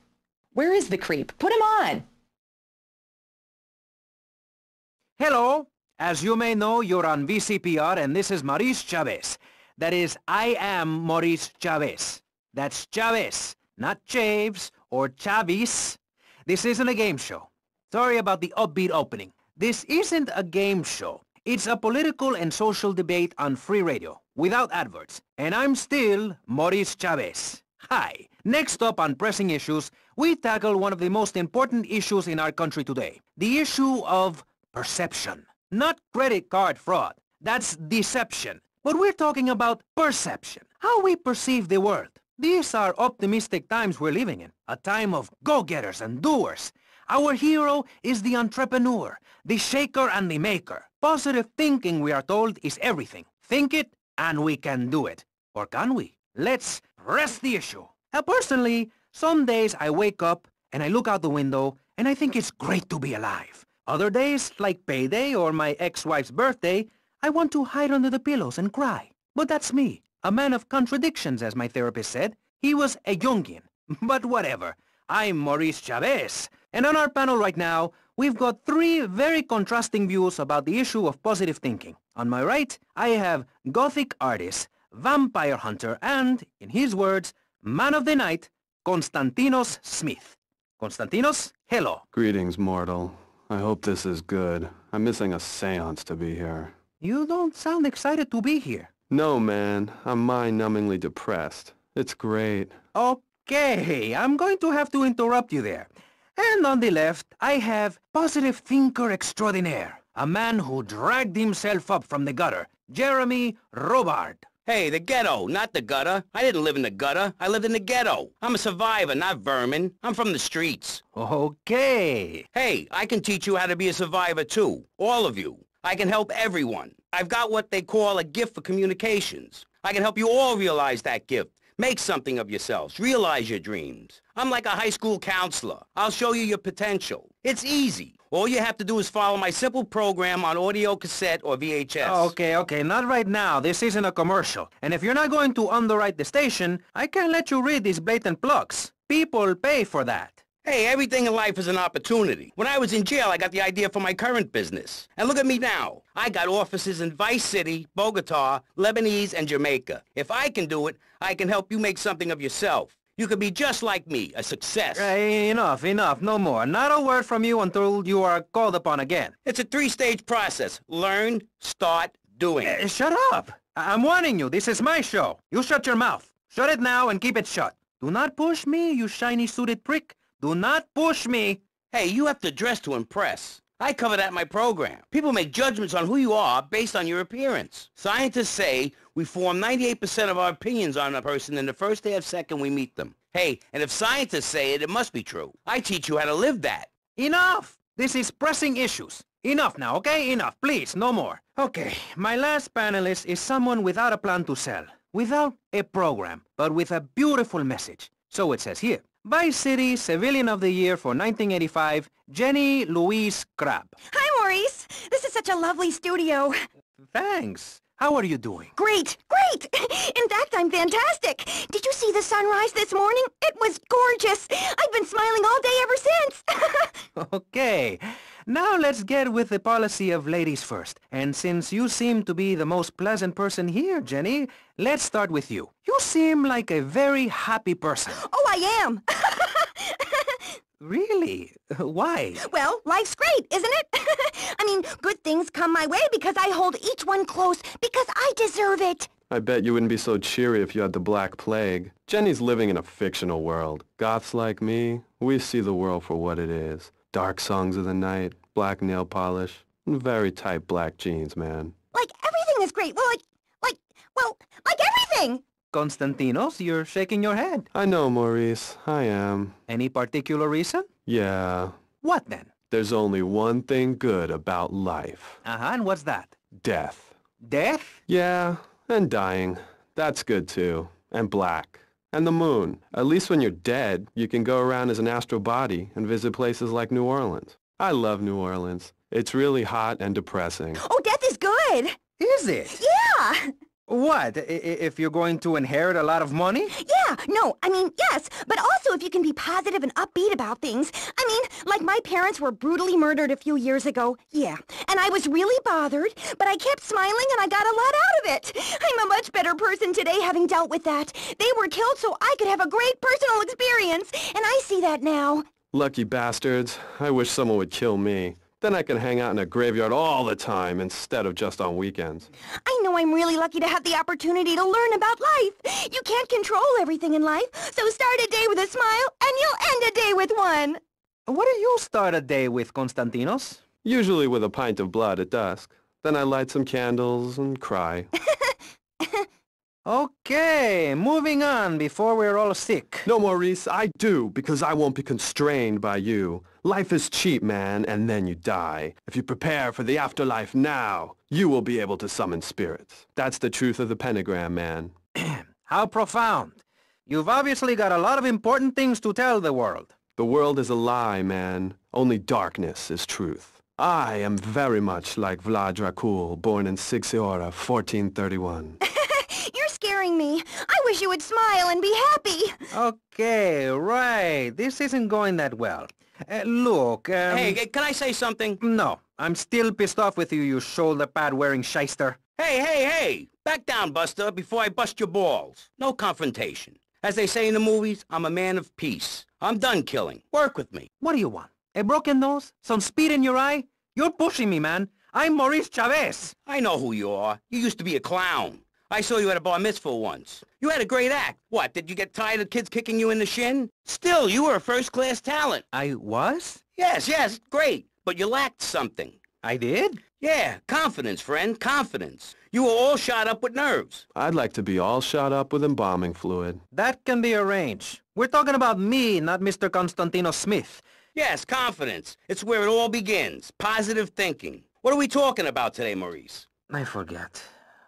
Where is the creep? Put him on! Hello. As you may know, you're on VCPR and this is Maurice Chavez. That is, I am Maurice Chavez. That's Chavez, not Chaves or Chavis. This isn't a game show. Sorry about the upbeat opening. This isn't a game show. It's a political and social debate on free radio, without adverts. And I'm still Maurice Chavez. Hi. Next up on Pressing Issues, we tackle one of the most important issues in our country today. The issue of perception. Not credit card fraud. That's deception. But we're talking about perception. How we perceive the world. These are optimistic times we're living in. A time of go-getters and doers. Our hero is the entrepreneur, the shaker and the maker. Positive thinking, we are told, is everything. Think it, and we can do it. Or can we? Let's press the issue. Personally, some days I wake up and I look out the window and I think it's great to be alive. Other days, like payday or my ex-wife's birthday, I want to hide under the pillows and cry. But that's me, a man of contradictions, as my therapist said. He was a Jungian. But whatever. I'm Maurice Chavez. And on our panel right now, we've got three very contrasting views about the issue of positive thinking. On my right, I have Gothic artist, vampire hunter, and, in his words, man of the night, Konstantinos Smith. Konstantinos, hello. Greetings, mortal. I hope this is good. I'm missing a seance to be here. You don't sound excited to be here. No, man. I'm mind-numbingly depressed. It's great. Okay, I'm going to have to interrupt you there. And on the left, I have positive thinker extraordinaire, a man who dragged himself up from the gutter, Jeremy Robard. Hey, the ghetto, not the gutter. I didn't live in the gutter. I lived in the ghetto. I'm a survivor, not vermin. I'm from the streets. Okay. Hey, I can teach you how to be a survivor, too. All of you. I can help everyone. I've got what they call a gift for communications. I can help you all realize that gift. Make something of yourselves. Realize your dreams. I'm like a high school counselor. I'll show you your potential. It's easy. All you have to do is follow my simple program on audio cassette or VHS. Okay, not right now. This isn't a commercial. And if you're not going to underwrite the station, I can't let you read these blatant plugs. People pay for that. Hey, everything in life is an opportunity. When I was in jail, I got the idea for my current business. And look at me now. I got offices in Vice City, Bogota, Lebanese, and Jamaica. If I can do it, I can help you make something of yourself. You could be just like me, a success. Enough, no more. Not a word from you until you are called upon again. It's a three-stage process. Learn, start, doing. Shut up! I'm warning you, this is my show. You shut your mouth. Shut it now and keep it shut. Do not push me, you shiny suited prick. Do not push me. Hey, you have to dress to impress. I cover that in my program. People make judgments on who you are based on your appearance. Scientists say we form 98% of our opinions on a person in the first day of second we meet them. Hey, and if scientists say it, it must be true. I teach you how to live that. Enough! This is Pressing Issues. Enough now, okay? Enough, please, no more. Okay, my last panelist is someone without a plan to sell, without a program, but with a beautiful message. So it says here. Vice City Civilian of the Year for 1985, Jenny Louise Crabb. Hi, Maurice. This is such a lovely studio. Thanks. How are you doing? Great. In fact, I'm fantastic. Did you see the sunrise this morning? It was gorgeous. I've been smiling all day ever since. Okay. Now let's get with the policy of ladies first. And since you seem to be the most pleasant person here, Jenny, let's start with you. You seem like a very happy person. Oh, I am. Really? Why? Well, life's great, isn't it? I mean, good things come my way because I hold each one close because I deserve it. I bet you wouldn't be so cheery if you had the Black Plague. Jenny's living in a fictional world. Goths like me, we see the world for what it is. Dark songs of the night, black nail polish, and very tight black jeans, man. Like, everything is great. Well, like everything. Konstantinos, you're shaking your head. I know, Maurice. I am. Any particular reason? Yeah. What then? There's only one thing good about life. And what's that? Death. Death? Yeah, and dying. That's good too. And black. And the moon. At least when you're dead, you can go around as an astral body and visit places like New Orleans. I love New Orleans. It's really hot and depressing. Oh, death is good. Is it? Yeah. What? If you're going to inherit a lot of money? Yeah, no, I mean, yes, but also if you can be positive and upbeat about things. I mean, like my parents were brutally murdered a few years ago, yeah, and I was really bothered, but I kept smiling and I got a lot out of it. I'm a much better person today having dealt with that. They were killed so I could have a great personal experience, and I see that now. Lucky bastards. I wish someone would kill me. Then I can hang out in a graveyard all the time instead of just on weekends. I know I'm really lucky to have the opportunity to learn about life. You can't control everything in life, so start a day with a smile and you'll end a day with one. What do you start a day with, Konstantinos? Usually with a pint of blood at dusk. Then I light some candles and cry. Okay, moving on before we're all sick. No, Maurice, I do, because I won't be constrained by you. Life is cheap, man, and then you die. If you prepare for the afterlife now, you will be able to summon spirits. That's the truth of the pentagram, man. How profound. You've obviously got a lot of important things to tell the world. The world is a lie, man. Only darkness is truth. I am very much like Vlad Dracul, born in Sixiora, 1431. You're scaring me. I wish you would smile and be happy. Okay, right. This isn't going that well. Look, Hey, can I say something? No, I'm still pissed off with you, you shoulder-pad-wearing shyster. Hey! Back down, Buster, before I bust your balls. No confrontation. As they say in the movies, I'm a man of peace. I'm done killing. Work with me. What do you want? A broken nose? Some speed in your eye? You're pushing me, man. I'm Maurice Chavez. I know who you are. You used to be a clown. I saw you at a bar mitzvah once. You had a great act. What, did you get tired of kids kicking you in the shin? Still, you were a first-class talent. I was? Yes, great. But you lacked something. I did? Yeah, confidence, friend, confidence. You were all shot up with nerves. I'd like to be all shot up with embalming fluid. That can be arranged. We're talking about me, not Mr. Constantino Smith. Yes, confidence. It's where it all begins. Positive thinking. What are we talking about today, Maurice? I forget.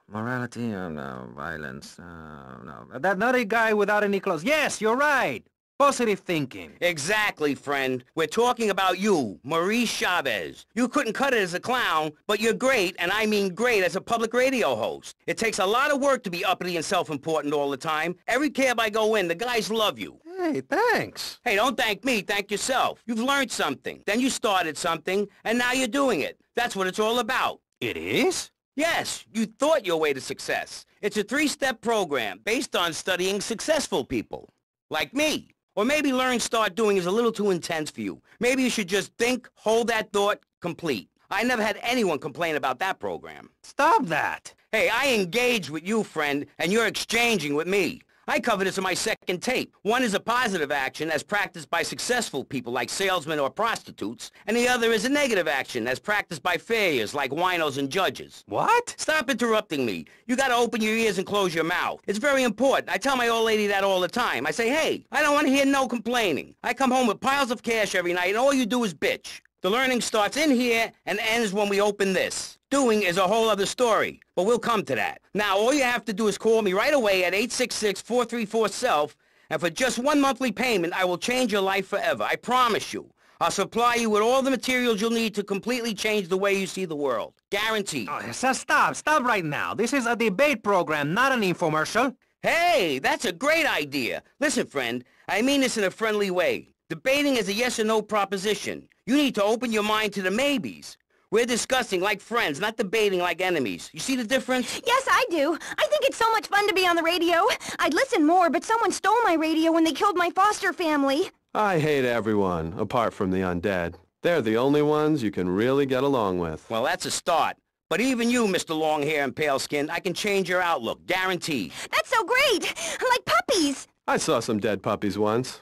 Morality, no, violence, no. That not a guy without any clothes. Yes, you're right. Positive thinking. Exactly, friend. We're talking about you, Maurice Chavez. You couldn't cut it as a clown, but you're great, and I mean great, as a public radio host. It takes a lot of work to be uppity and self-important all the time. Every cab I go in, the guys love you. Hey, thanks. Hey, don't thank me, thank yourself. You've learned something, then you started something, and now you're doing it. That's what it's all about. It is? Yes, you thought your way to success. It's a 3-step program based on studying successful people. Like me. Or maybe learn start doing is a little too intense for you. Maybe you should just think, hold that thought, complete. I never had anyone complain about that program. Stop that. Hey, I engage with you, friend, and you're exchanging with me. I cover this in my second tape. One is a positive action as practiced by successful people like salesmen or prostitutes, and the other is a negative action as practiced by failures like winos and judges. What? Stop interrupting me. You gotta open your ears and close your mouth. It's very important. I tell my old lady that all the time. I say, hey, I don't want to hear no complaining. I come home with piles of cash every night and all you do is bitch. The learning starts in here and ends when we open this. Doing is a whole other story, but we'll come to that. Now, all you have to do is call me right away at 866-434-SELF, and for just one monthly payment, I will change your life forever. I promise you. I'll supply you with all the materials you'll need to completely change the way you see the world. Guaranteed. Oh, so stop right now. This is a debate program, not an infomercial. Hey, that's a great idea. Listen, friend, I mean this in a friendly way. Debating is a yes or no proposition. You need to open your mind to the maybes. We're discussing like friends, not debating like enemies. You see the difference? Yes, I do. I think it's so much fun to be on the radio. I'd listen more, but someone stole my radio when they killed my foster family. I hate everyone, apart from the undead. They're the only ones you can really get along with. Well, that's a start. But even you, Mr. Long Hair and Pale Skin, I can change your outlook, guaranteed. That's so great! Like puppies! I saw some dead puppies once.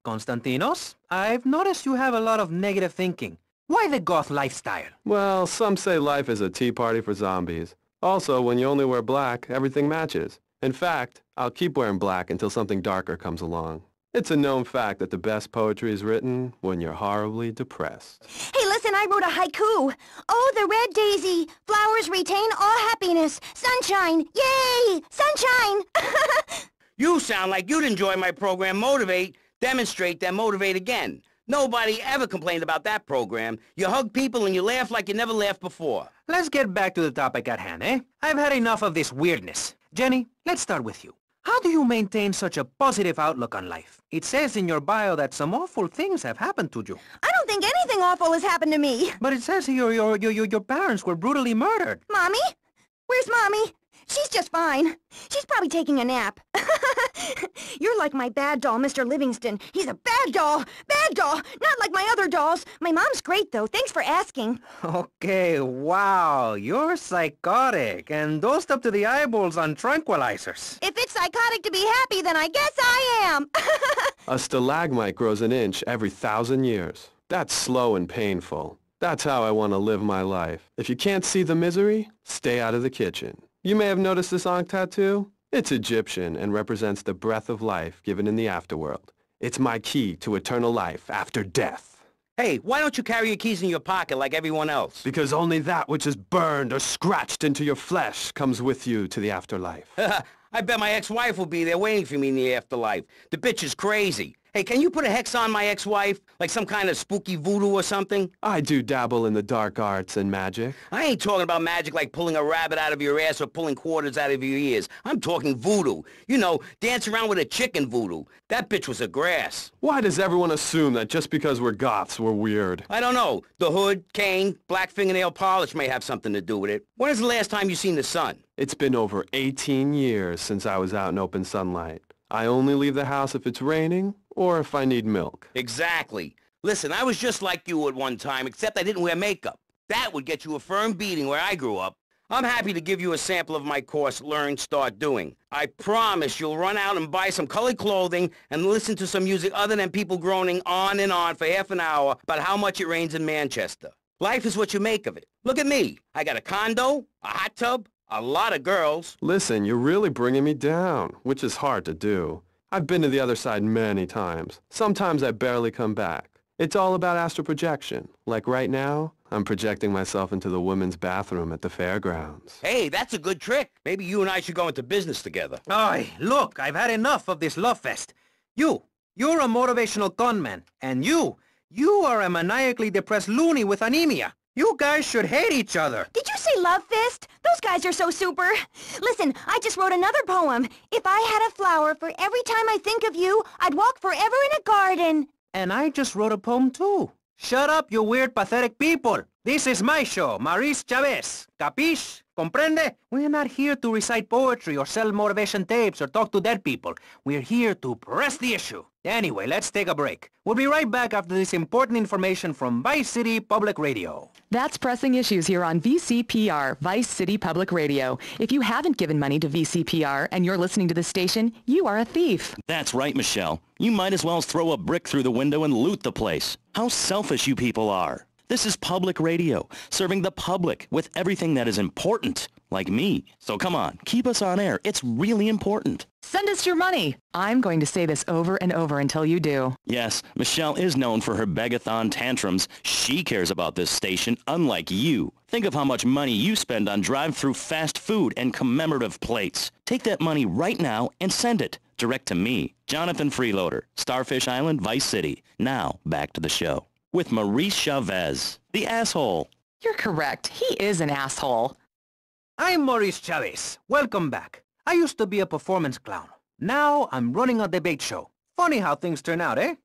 Konstantinos, I've noticed you have a lot of negative thinking. Why the goth lifestyle? Well, some say life is a tea party for zombies. Also, when you only wear black, everything matches. In fact, I'll keep wearing black until something darker comes along. It's a known fact that the best poetry is written when you're horribly depressed. Hey, listen, I wrote a haiku. Oh, the red daisy, flowers retain all happiness. Sunshine, yay! Sunshine! You sound like you'd enjoy my program Motivate, Demonstrate, then Motivate Again. Nobody ever complained about that program. You hug people and you laugh like you never laughed before. Let's get back to the topic at hand, eh? I've had enough of this weirdness. Jenny, let's start with you. How do you maintain such a positive outlook on life? It says in your bio that some awful things have happened to you. I don't think anything awful has happened to me. But it says here your parents were brutally murdered. Mommy? Where's Mommy? She's just fine. She's probably taking a nap. You're like my bad doll, Mr. Livingston. He's a bad doll! Bad doll! Not like my other dolls. My mom's great, though. Thanks for asking. Okay, wow, you're psychotic and dosed up to the eyeballs on tranquilizers. If it's psychotic to be happy, then I guess I am. A stalagmite grows an inch every 1,000 years. That's slow and painful. That's how I want to live my life. If you can't see the misery, stay out of the kitchen. You may have noticed this Ankh tattoo. It's Egyptian and represents the breath of life given in the afterworld. It's my key to eternal life after death. Hey, why don't you carry your keys in your pocket like everyone else? Because only that which is burned or scratched into your flesh comes with you to the afterlife. I bet my ex-wife will be there waiting for me in the afterlife. The bitch is crazy. Hey, can you put a hex on my ex-wife? Like some kind of spooky voodoo or something? I do dabble in the dark arts and magic. I ain't talking about magic like pulling a rabbit out of your ass or pulling quarters out of your ears. I'm talking voodoo. You know, dance around with a chicken voodoo. That bitch was a grass. Why does everyone assume that just because we're goths, we're weird? I don't know. The hood, cane, black fingernail polish may have something to do with it. When is the last time you seen the sun? It's been over 18 years since I was out in open sunlight. I only leave the house if it's raining or if I need milk. Exactly. Listen, I was just like you at one time, except I didn't wear makeup. That would get you a firm beating where I grew up. I'm happy to give you a sample of my course, Learn, Start Doing. I promise you'll run out and buy some colored clothing and listen to some music other than people groaning on and on for half an hour about how much it rains in Manchester. Life is what you make of it. Look at me. I got a condo, a hot tub, a lot of girls. Listen, you're really bringing me down, which is hard to do. I've been to the other side many times. Sometimes I barely come back. It's all about astral projection. Like right now, I'm projecting myself into the women's bathroom at the fairgrounds. Hey, that's a good trick. Maybe you and I should go into business together. Oi, look, I've had enough of this love fest. You're a motivational conman. And you are a maniacally depressed loony with anemia. You guys should hate each other. Did you say love fist? Those guys are so super. Listen, I just wrote another poem. If I had a flower for every time I think of you, I'd walk forever in a garden. And I just wrote a poem too. Shut up, you weird, pathetic people. This is my show, Maurice Chavez. Capiche? Comprende? We're not here to recite poetry or sell motivation tapes or talk to dead people. We're here to press the issue. Anyway, let's take a break. We'll be right back after this important information from Vice City Public Radio. That's Pressing Issues here on VCPR, Vice City Public Radio. If you haven't given money to VCPR and you're listening to this station, you are a thief. That's right, Michelle. You might as well throw a brick through the window and loot the place. How selfish you people are. This is public radio, serving the public with everything that is important, like me. So come on, keep us on air. It's really important. Send us your money. I'm going to say this over and over until you do. Yes, Michelle is known for her begathon tantrums. She cares about this station, unlike you. Think of how much money you spend on drive-through fast food and commemorative plates. Take that money right now and send it direct to me, Jonathan Freeloader, Starfish Island, Vice City. Now, back to the show. With Maurice Chavez, the asshole. You're correct. He is an asshole. I'm Maurice Chavez. Welcome back. I used to be a performance clown. Now I'm running a debate show. Funny how things turn out, eh?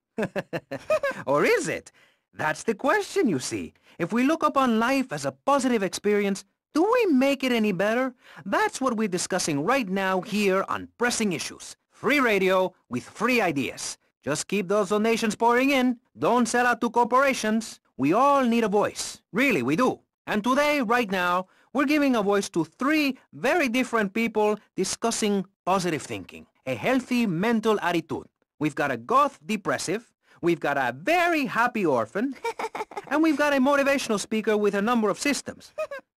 Or is it? That's the question, you see. If we look upon life as a positive experience, do we make it any better? That's what we're discussing right now here on Pressing Issues. Free radio with free ideas. Just keep those donations pouring in. Don't sell out to corporations. We all need a voice. Really, we do. And today, right now, we're giving a voice to 3 very different people discussing positive thinking, a healthy mental attitude. We've got a goth depressive, we've got a very happy orphan, and we've got a motivational speaker with a number of systems.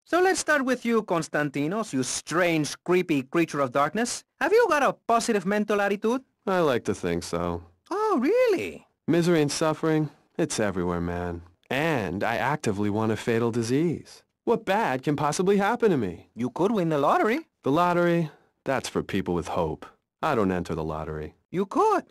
So let's start with you, Constantinos, you strange, creepy creature of darkness. Have you got a positive mental attitude? I like to think so. Oh, really? Misery and suffering, it's everywhere, man. And I actively want a fatal disease. What bad can possibly happen to me? You could win the lottery. The lottery, that's for people with hope. I don't enter the lottery. You could.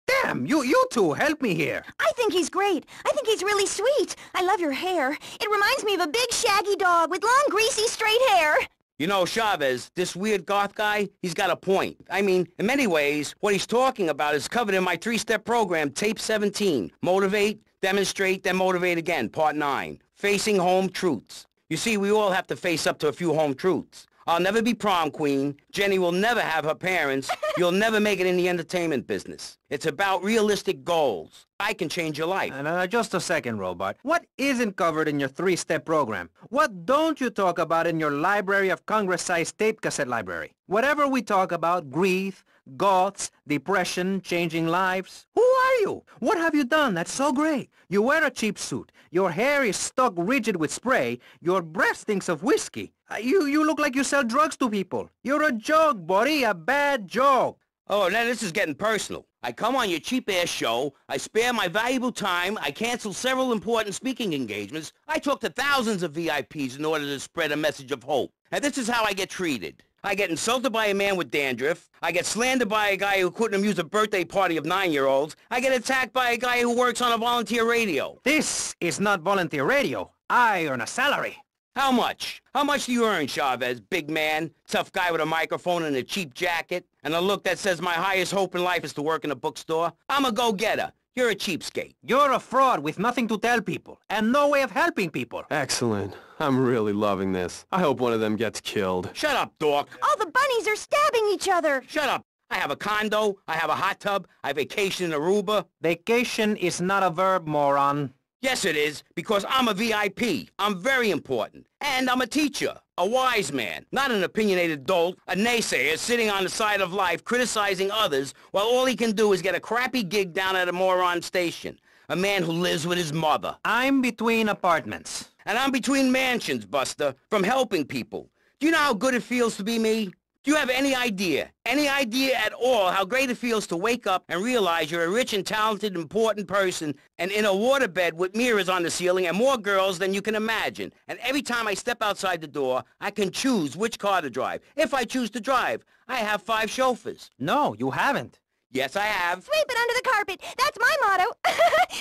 Damn, you two, help me here. I think he's great. I think he's really sweet. I love your hair. It reminds me of a big shaggy dog with long, greasy, straight hair. You know, Chavez, this weird goth guy, he's got a point. I mean, in many ways, what he's talking about is covered in my 3-step program, Tape 17. Motivate, demonstrate, then motivate again, Part 9. Facing home truths. You see, we all have to face up to a few home truths. I'll never be prom queen. Jenny will never have her parents. You'll never make it in the entertainment business. It's about realistic goals. I can change your life. Just a second, Robot. What isn't covered in your 3-step program? What don't you talk about in your Library of Congress-sized tape cassette library? Whatever we talk about, grief, goths, depression, changing lives. Who are you? What have you done that's so great? You wear a cheap suit. Your hair is stuck rigid with spray. Your breath stinks of whiskey. You look like you sell drugs to people. You're a joke, buddy, a bad joke. Oh, now this is getting personal. I come on your cheap-ass show, I spare my valuable time, I cancel several important speaking engagements, I talk to thousands of VIPs in order to spread a message of hope. And this is how I get treated. I get insulted by a man with dandruff, I get slandered by a guy who couldn't amuse a birthday party of 9-year-olds, I get attacked by a guy who works on a volunteer radio. This is not volunteer radio. I earn a salary. How much? How much do you earn, Chavez, big man, tough guy with a microphone and a cheap jacket, and a look that says my highest hope in life is to work in a bookstore? I'm a go-getter. You're a cheapskate. You're a fraud with nothing to tell people, and no way of helping people. Excellent. I'm really loving this. I hope one of them gets killed. Shut up, dork. All the bunnies are stabbing each other. Shut up. I have a condo, I have a hot tub, I vacation in Aruba. Vacation is not a verb, moron. Yes, it is, because I'm a VIP. I'm very important. And I'm a teacher, a wise man, not an opinionated dolt, a naysayer sitting on the side of life criticizing others while all he can do is get a crappy gig down at a moron station. A man who lives with his mother. I'm between apartments. And I'm between mansions, Buster, from helping people. Do you know how good it feels to be me? Do you have any idea at all how great it feels to wake up and realize you're a rich and talented, important person and in a waterbed with mirrors on the ceiling and more girls than you can imagine? And every time I step outside the door, I can choose which car to drive. If I choose to drive, I have 5 chauffeurs. No, you haven't. Yes, I have. Sweep it under the carpet. That's my motto.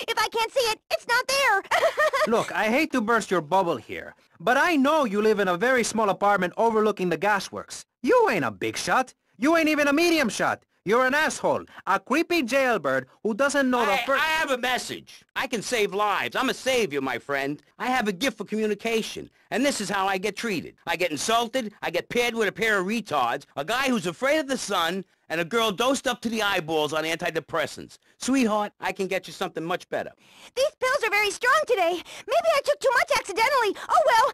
If I can't see it, it's not there. Look, I hate to burst your bubble here, but I know you live in a very small apartment overlooking the gasworks. You ain't a big shot. You ain't even a medium shot. You're an asshole, a creepy jailbird who doesn't know the first... I have a message. I can save lives. I'm a savior, my friend. I have a gift for communication, and this is how I get treated. I get insulted, I get paired with a pair of retards, a guy who's afraid of the sun, and a girl dosed up to the eyeballs on antidepressants. Sweetheart, I can get you something much better. These pills are very strong today. Maybe I took too much accidentally. Oh, well.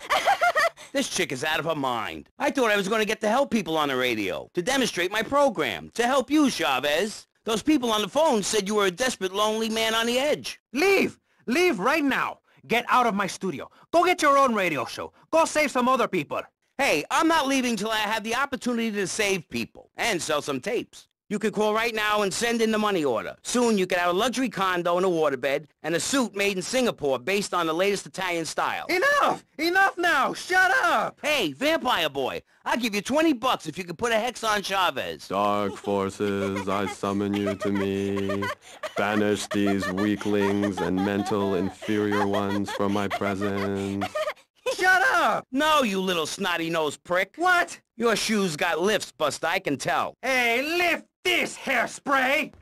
This chick is out of her mind. I thought I was going to get to help people on the radio, to demonstrate my program, to help you, Chavez. Those people on the phone said you were a desperate, lonely man on the edge. Leave! Leave right now. Get out of my studio. Go get your own radio show. Go save some other people. Hey, I'm not leaving till I have the opportunity to save people and sell some tapes. You could call right now and send in the money order. Soon you could have a luxury condo and a waterbed and a suit made in Singapore based on the latest Italian style. Enough! Enough now! Shut up! Hey, vampire boy, I'll give you $20 if you could put a hex on Chavez. Dark forces, I summon you to me. Banish these weaklings and mental inferior ones from my presence. Shut up! No, you little snotty-nosed prick. What? Your shoes got lifts, Buster, I can tell. Hey, lift this hairspray!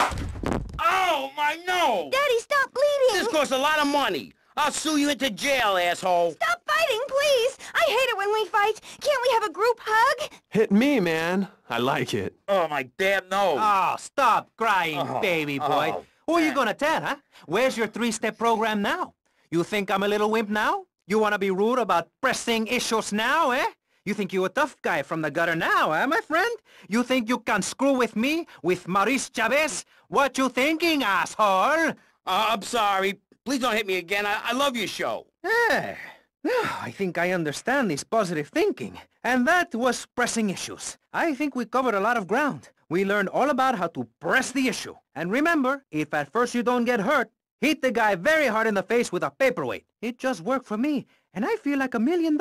Oh, my nose! Daddy, stop bleeding! This costs a lot of money. I'll sue you into jail, asshole. Stop fighting, please! I hate it when we fight. Can't we have a group hug? Hit me, man. I like it. Oh, my damn nose. Oh, stop crying, baby boy. Who are you gonna tell, huh? Where's your three-step program now? You think I'm a little wimp now? You wanna be rude about pressing issues now, eh? You think you're a tough guy from the gutter now, eh, my friend? You think you can screw with me, with Maurice Chavez? What you thinking, asshole? I'm sorry. Please don't hit me again. I love your show. Eh, I think I understand this positive thinking. And that was pressing issues. I think we covered a lot of ground. We learned all about how to press the issue. And remember, if at first you don't get hurt, hit the guy very hard in the face with a paperweight. It just worked for me, and I feel like $1 million.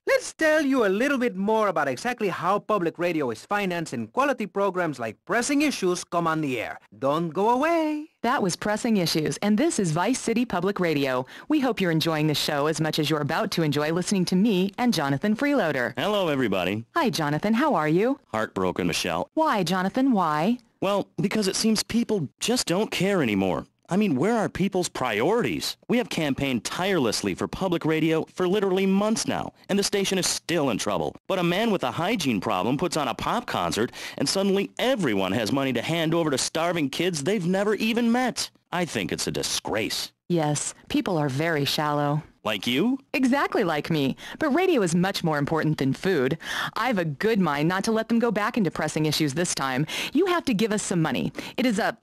Let's tell you a little bit more about exactly how public radio is financed and quality programs like Pressing Issues come on the air. Don't go away. That was Pressing Issues, and this is Vice City Public Radio. We hope you're enjoying the show as much as you're about to enjoy listening to me and Jonathan Freeloader. Hello, everybody. Hi, Jonathan. How are you? Heartbroken, Michelle. Why, Jonathan? Why? Well, because it seems people just don't care anymore. I mean, where are people's priorities? We have campaigned tirelessly for public radio for literally months now, and the station is still in trouble. But a man with a hygiene problem puts on a pop concert, and suddenly everyone has money to hand over to starving kids they've never even met. I think it's a disgrace. Yes, people are very shallow. Like you? Exactly like me. But radio is much more important than food. I've a good mind not to let them go back into Pressing Issues this time. You have to give us some money. It's a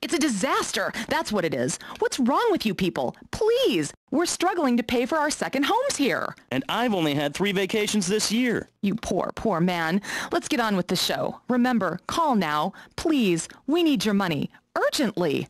disaster. That's what it is. What's wrong with you people? Please. We're struggling to pay for our second homes here. And I've only had 3 vacations this year. You poor, poor man. Let's get on with the show. Remember, call now. Please. We need your money. Urgently.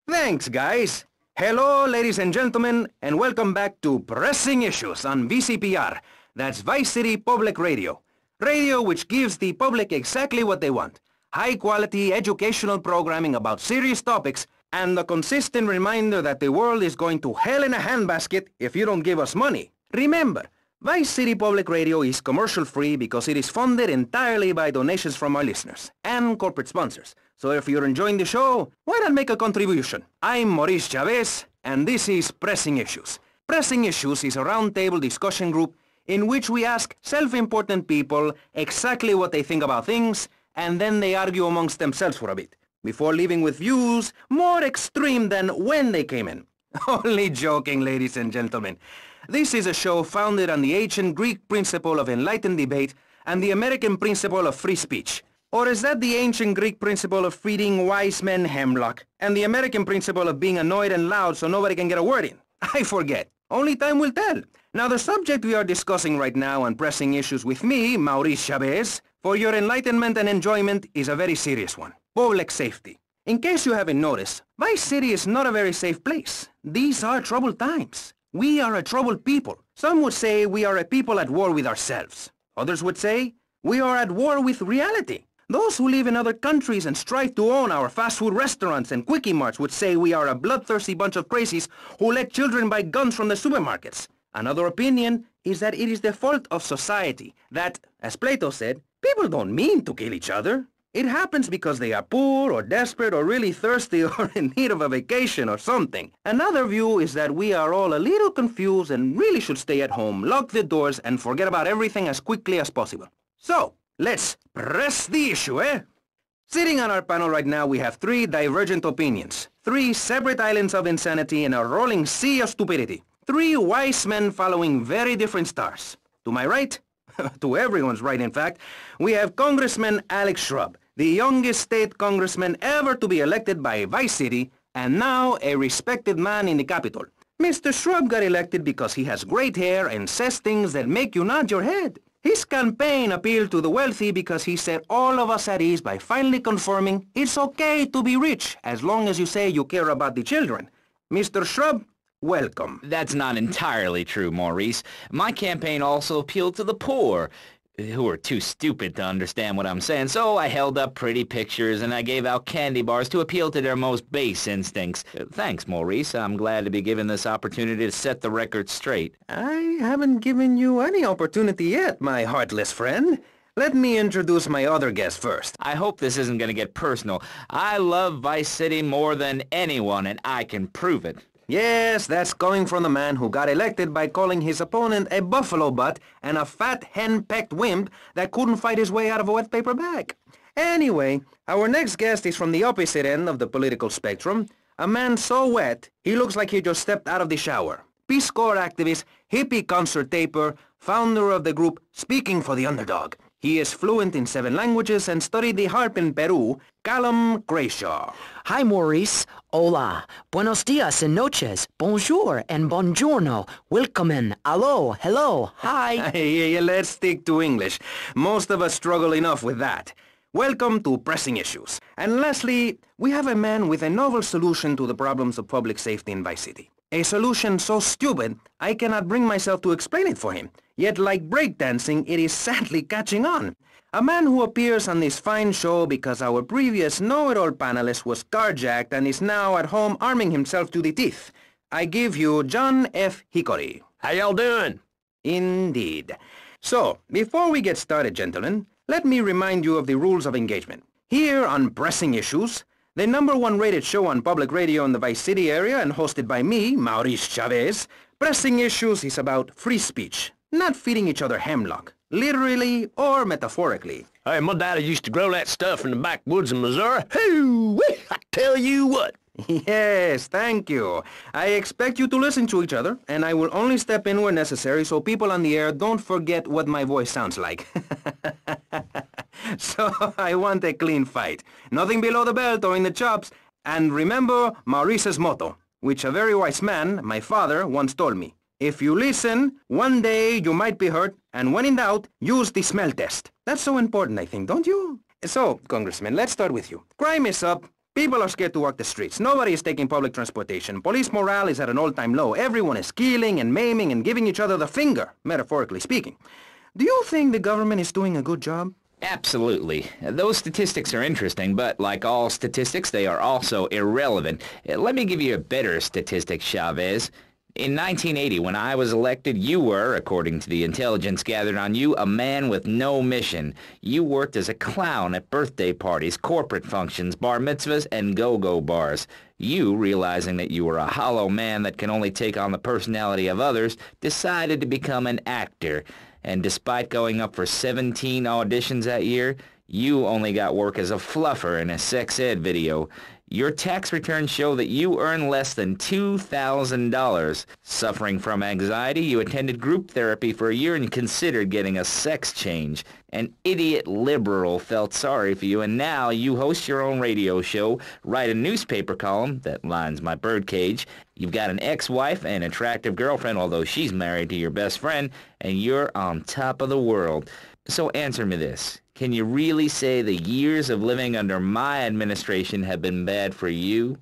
Thanks, guys. Hello, ladies and gentlemen, and welcome back to Pressing Issues on VCPR. That's Vice City Public Radio. Radio which gives the public exactly what they want. High-quality educational programming about serious topics, and the consistent reminder that the world is going to hell in a handbasket if you don't give us money. Remember, Vice City Public Radio is commercial-free because it is funded entirely by donations from our listeners and corporate sponsors. So if you're enjoying the show, why not make a contribution? I'm Maurice Chavez, and this is Pressing Issues. Pressing Issues is a roundtable discussion group in which we ask self-important people exactly what they think about things, and then they argue amongst themselves for a bit, before leaving with views more extreme than when they came in. Only joking, ladies and gentlemen. This is a show founded on the ancient Greek principle of enlightened debate and the American principle of free speech. Or is that the ancient Greek principle of feeding wise men hemlock, and the American principle of being annoyed and loud so nobody can get a word in? I forget. Only time will tell. Now, the subject we are discussing right now on Pressing Issues with me, Maurice Chavez, for your enlightenment and enjoyment, is a very serious one. Public safety. In case you haven't noticed, Vice City is not a very safe place. These are troubled times. We are a troubled people. Some would say we are a people at war with ourselves. Others would say we are at war with reality. Those who live in other countries and strive to own our fast food restaurants and quickie marts would say we are a bloodthirsty bunch of crazies who let children buy guns from the supermarkets. Another opinion is that it is the fault of society, that, as Plato said, people don't mean to kill each other. It happens because they are poor or desperate or really thirsty or in need of a vacation or something. Another view is that we are all a little confused and really should stay at home, lock the doors, and forget about everything as quickly as possible. So, let's press the issue, eh? Sitting on our panel right now, we have 3 divergent opinions, 3 separate islands of insanity and a rolling sea of stupidity. 3 wise men following very different stars. To my right, to everyone's right in fact, we have Congressman Alex Shrub, the youngest state congressman ever to be elected by Vice City, and now a respected man in the Capitol. Mr. Shrub got elected because he has great hair and says things that make you nod your head. His campaign appealed to the wealthy because he set all of us at ease by finally confirming it's okay to be rich as long as you say you care about the children. Mr. Shrub, welcome. That's not entirely true, Maurice. My campaign also appealed to the poor, who are too stupid to understand what I'm saying, so I held up pretty pictures and I gave out candy bars to appeal to their most base instincts. Thanks, Maurice. I'm glad to be given this opportunity to set the record straight. I haven't given you any opportunity yet, my heartless friend. Let me introduce my other guest first. I hope this isn't going to get personal. I love Vice City more than anyone, and I can prove it. Yes, that's coming from the man who got elected by calling his opponent a buffalo butt and a fat hen-pecked wimp that couldn't fight his way out of a wet paper bag. Anyway, our next guest is from the opposite end of the political spectrum, a man so wet he looks like he just stepped out of the shower. Peace Corps activist, hippie concert taper, founder of the group Speaking for the Underdog. He is fluent in 7 languages and studied the harp in Peru, Callum Grayshaw. Hi, Maurice. Hola. Buenos dias and noches. Bonjour and buongiorno. Willkommen. Allo. Hello. Hi. Hey, let's stick to English. Most of us struggle enough with that. Welcome to Pressing Issues. And lastly, we have a man with a novel solution to the problems of public safety in Vice City. A solution so stupid, I cannot bring myself to explain it for him. Yet like breakdancing, it is sadly catching on. A man who appears on this fine show because our previous know-it-all panelist was carjacked and is now at home arming himself to the teeth. I give you John F. Hickory. How y'all doing? Indeed. So, before we get started, gentlemen, let me remind you of the rules of engagement. Here on Pressing Issues, the #1 rated show on public radio in the Vice City area and hosted by me, Maurice Chavez, Pressing Issues is about free speech, not feeding each other hemlock, literally or metaphorically. Hey, my daddy used to grow that stuff in the backwoods of Missouri. Hoo-wee! I tell you what. Yes, thank you. I expect you to listen to each other, and I will only step in where necessary so people on the air don't forget what my voice sounds like. So I want a clean fight. Nothing below the belt or in the chops. And remember Maurice's motto, which a very wise man, my father, once told me. If you listen, one day you might be hurt, and when in doubt, use the smell test. That's so important, I think, don't you? So, Congressman, let's start with you. Crime is up. People are scared to walk the streets. Nobody is taking public transportation. Police morale is at an all-time low. Everyone is killing and maiming and giving each other the finger, metaphorically speaking. Do you think the government is doing a good job? Absolutely. Those statistics are interesting, but like all statistics, they are also irrelevant. Let me give you a better statistic, Chavez. In 1980, when I was elected, you were, according to the intelligence gathered on you, a man with no mission. You worked as a clown at birthday parties, corporate functions, bar mitzvahs, and go-go bars. You, realizing that you were a hollow man that can only take on the personality of others, decided to become an actor. And despite going up for 17 auditions that year, you only got work as a fluffer in a sex ed video. Your tax returns show that you earn less than $2,000. Suffering from anxiety, you attended group therapy for a year and considered getting a sex change. An idiot liberal felt sorry for you, and now you host your own radio show, write a newspaper column that lines my birdcage. You've got an ex-wife and attractive girlfriend, although she's married to your best friend, and you're on top of the world. So answer me this. Can you really say the years of living under my administration have been bad for you?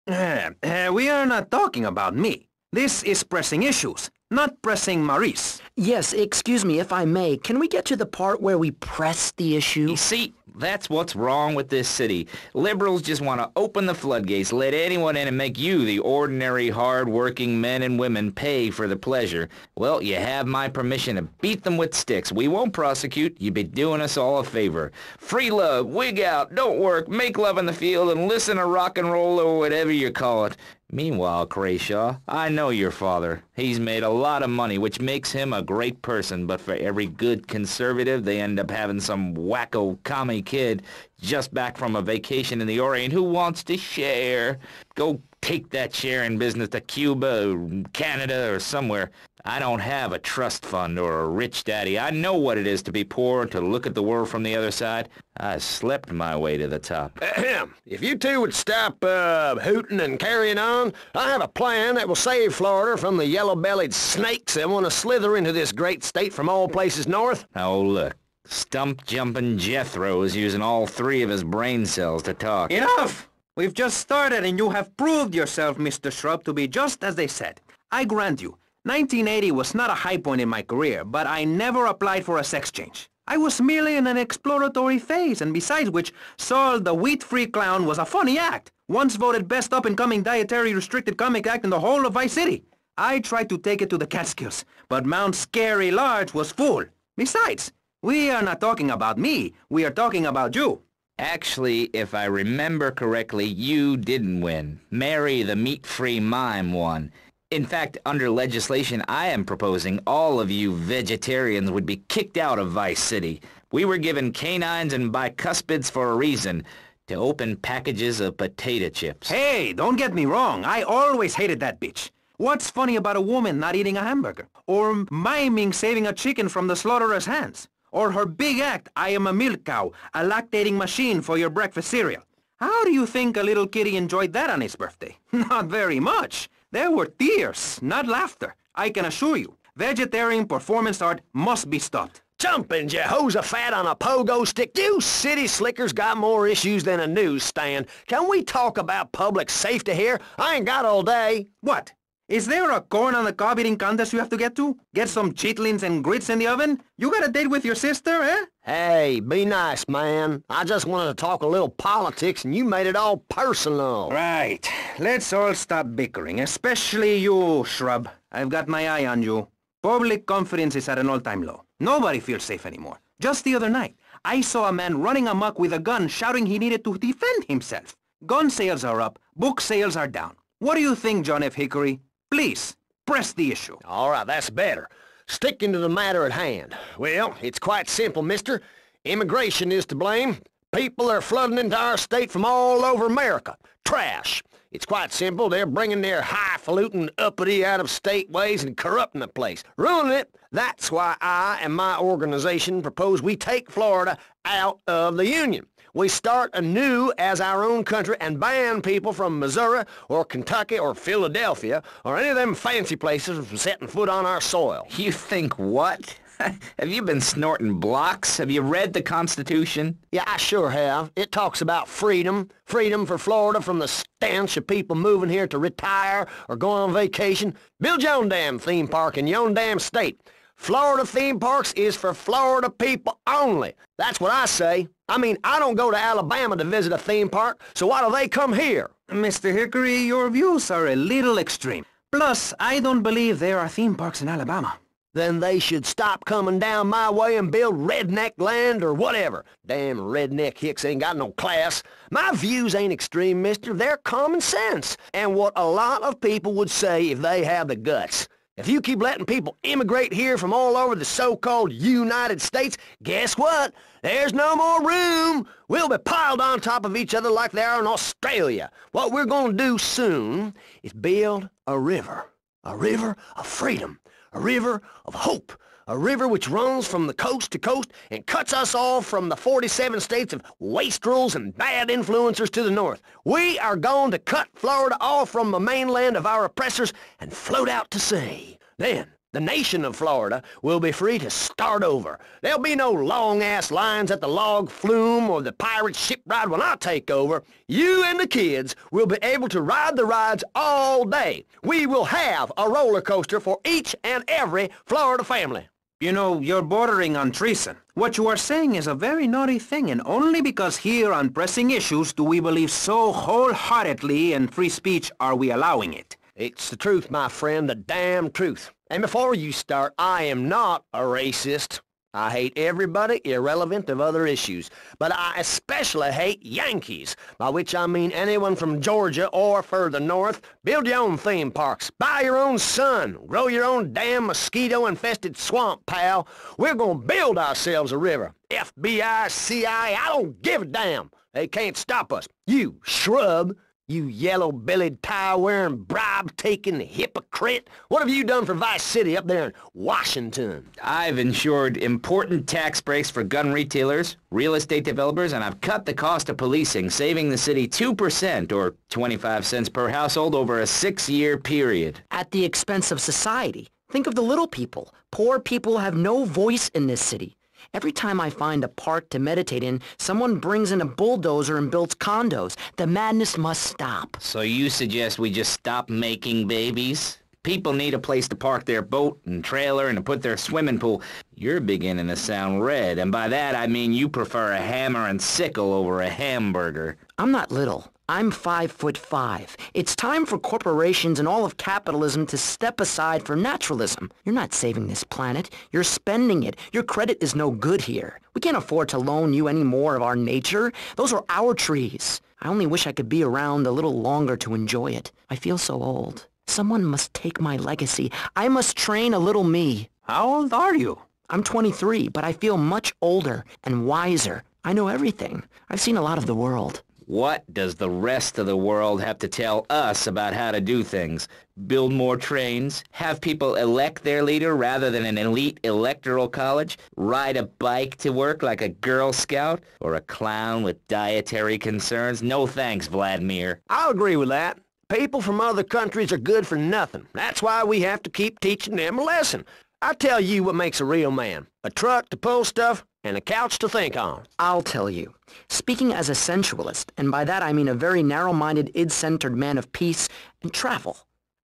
We are not talking about me. This is Pressing Issues, not Pressing Maurice. Yes, excuse me, if I may. Can we get to the part where we press the issue? You see, that's what's wrong with this city. Liberals just want to open the floodgates, let anyone in and make you, the ordinary, hard-working men and women, pay for the pleasure. Well, you have my permission to beat them with sticks. We won't prosecute. You'd be doing us all a favor. Free love, wig out, don't work, make love in the field, and listen to rock and roll or whatever you call it. Meanwhile, Grayshaw, I know your father. He's made a lot of money, which makes him a great person, but for every good conservative, they end up having some wacko commie kid just back from a vacation in the Orient who wants to share. Go take that sharing business to Cuba or Canada or somewhere. I don't have a trust fund or a rich daddy. I know what it is to be poor and to look at the world from the other side. I slept my way to the top. Ahem. If you two would stop hooting and carrying on, I have a plan that will save Florida from the yellow-bellied snakes that want to slither into this great state from all places north. Oh, look. Stump-jumping Jethro is using all 3 of his brain cells to talk. Enough! We've just started and you have proved yourself, Mr. Shrub, to be just as they said. I grant you, 1980 was not a high point in my career, but I never applied for a sex change. I was merely in an exploratory phase, and besides which, Saul the wheat-free clown was a funny act. Once voted best up-and-coming dietary restricted comic act in the whole of Vice City. I tried to take it to the Catskills, but Mount Scary Large was full. Besides, We are not talking about me. We are talking about you. Actually, if I remember correctly, you didn't win. Mary the meat-free mime won. In fact, under legislation I am proposing, all of you vegetarians would be kicked out of Vice City. We were given canines and bicuspids for a reason, to open packages of potato chips. Hey, don't get me wrong. I always hated that bitch. What's funny about a woman not eating a hamburger? Or miming saving a chicken from the slaughteurer's hands? Or her big act, I am a milk cow, a lactating machine for your breakfast cereal. How do you think a little kitty enjoyed that on his birthday? Not very much. There were tears, not laughter. I can assure you, vegetarian performance art must be stopped. Jumping Jehoshaphat on a pogo stick. You city slickers got more issues than a newsstand. Can we talk about public safety here? I ain't got all day. What? Is there a corn on the cob eating contest you have to get to? Get some chitlins and grits in the oven? You got a date with your sister, eh? Hey, be nice, man. I just wanted to talk a little politics and you made it all personal. Right. Let's all stop bickering, especially you, Shrub. I've got my eye on you. Public confidence is at an all-time low. Nobody feels safe anymore. Just the other night, I saw a man running amok with a gun shouting he needed to defend himself. Gun sales are up, book sales are down. What do you think, John F. Hickory? Please, press the issue. All right, that's better. Sticking to the matter at hand. Well, it's quite simple, mister. Immigration is to blame. People are flooding into our state from all over America. Trash. It's quite simple. They're bringing their highfalutin, uppity, out-of-state ways and corrupting the place. Ruining it. That's why I and my organization propose we take Florida out of the Union. We start anew as our own country and ban people from Missouri or Kentucky or Philadelphia or any of them fancy places from setting foot on our soil. You think what? Have you been snorting blocks? Have you read the Constitution? Yeah, I sure have. It talks about freedom. Freedom for Florida from the stench of people moving here to retire or go on vacation. Build your own damn theme park in your own damn state. Florida theme parks is for Florida people only. That's what I say. I mean, I don't go to Alabama to visit a theme park, so why do they come here? Mr. Hickory, your views are a little extreme. Plus, I don't believe there are theme parks in Alabama. Then they should stop coming down my way and build redneck land or whatever. Damn redneck hicks ain't got no class. My views ain't extreme, mister. They're common sense. And what a lot of people would say if they had the guts. If you keep letting people immigrate here from all over the so-called United States, guess what? There's no more room. We'll be piled on top of each other like they are in Australia. What we're going to do soon is build a river of freedom, a river of hope, a river which runs from the coast to coast and cuts us off from the 47 states of wastrels and bad influencers to the north. We are going to cut Florida off from the mainland of our oppressors and float out to sea. Then, the nation of Florida will be free to start over. There'll be no long-ass lines at the log flume or the pirate shipwright when I take over. You and the kids will be able to ride the rides all day. We will have a roller coaster for each and every Florida family. You know, you're bordering on treason. What you are saying is a very naughty thing, and only because here on Pressing Issues do we believe so wholeheartedly in free speech are we allowing it. It's the truth, my friend, the damn truth. And before you start, I am not a racist. I hate everybody irrelevant of other issues, but I especially hate Yankees, by which I mean anyone from Georgia or further north. Build your own theme parks, buy your own sun, grow your own damn mosquito-infested swamp, pal. We're gonna build ourselves a river. FBI, CIA, I don't give a damn. They can't stop us. You shrub. You yellow-bellied, tie-wearing, bribe-taking hypocrite. What have you done for Vice City up there in Washington? I've ensured important tax breaks for gun retailers, real estate developers, and I've cut the cost of policing, saving the city 2% or 25 cents per household over a 6-year period. At the expense of society. Think of the little people. Poor people have no voice in this city. Every time I find a park to meditate in, someone brings in a bulldozer and builds condos. The madness must stop. So you suggest we just stop making babies? People need a place to park their boat and trailer and to put their swimming pool. You're beginning to sound red, and by that I mean you prefer a hammer and sickle over a hamburger. I'm not little. I'm 5'5". It's time for corporations and all of capitalism to step aside for naturalism. You're not saving this planet. You're spending it. Your credit is no good here. We can't afford to loan you any more of our nature. Those are our trees. I only wish I could be around a little longer to enjoy it. I feel so old. Someone must take my legacy. I must train a little me. How old are you? I'm 23, but I feel much older and wiser. I know everything. I've seen a lot of the world. What does the rest of the world have to tell us about how to do things? Build more trains? Have people elect their leader rather than an elite electoral college? Ride a bike to work like a Girl Scout? Or a clown with dietary concerns? No thanks, Vladimir. I'll agree with that. People from other countries are good for nothing. That's why we have to keep teaching them a lesson. I tell you what makes a real man. A truck to pull stuff and a couch to think on. I'll tell you. Speaking as a sensualist, and by that I mean a very narrow-minded, id-centered man of peace and travel.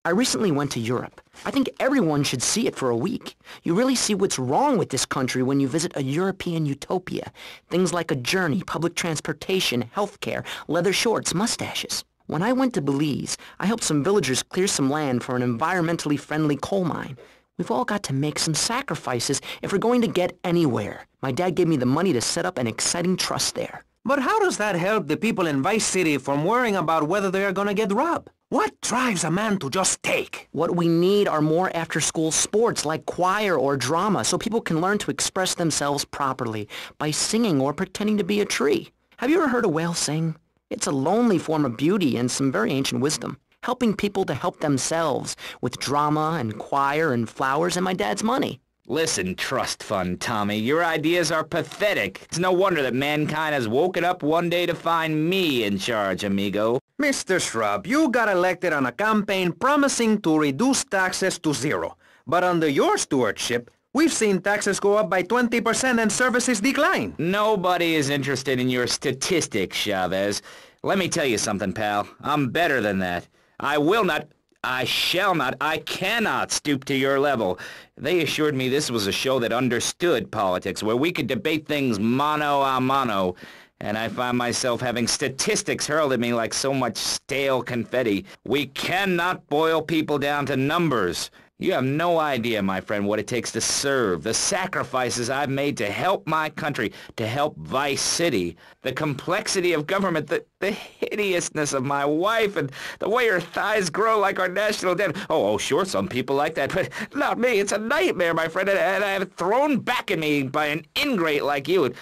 I recently went to Europe. I think everyone should see it for a week. You really see what's wrong with this country when you visit a European utopia. Things like a journey, public transportation, healthcare, leather shorts, mustaches. When I went to Belize, I helped some villagers clear some land for an environmentally friendly coal mine. We've all got to make some sacrifices if we're going to get anywhere. My dad gave me the money to set up an exciting trust there. But how does that help the people in Vice City from worrying about whether they are gonna get robbed? What drives a man to just take? What we need are more after-school sports like choir or drama so people can learn to express themselves properly by singing or pretending to be a tree. Have you ever heard a whale sing? It's a lonely form of beauty and some very ancient wisdom. Helping people to help themselves with drama and choir and flowers and my dad's money. Listen, trust fund Tommy, your ideas are pathetic. It's no wonder that mankind has woken up one day to find me in charge, amigo. Mr. Shrub, you got elected on a campaign promising to reduce taxes to zero. But under your stewardship, we've seen taxes go up by 20% and services decline. Nobody is interested in your statistics, Chavez. Let me tell you something, pal. I'm better than that. I shall not, I cannot stoop to your level. They assured me this was a show that understood politics, where we could debate things mano a mano. And I find myself having statistics hurled at me like so much stale confetti. We cannot boil people down to numbers. You have no idea, my friend, what it takes to serve, the sacrifices I've made to help my country, to help Vice City, the complexity of government, the hideousness of my wife, and the way her thighs grow like our national debt. Oh, sure, some people like that, but not me. It's a nightmare, my friend, and I have it thrown back at me by an ingrate like you.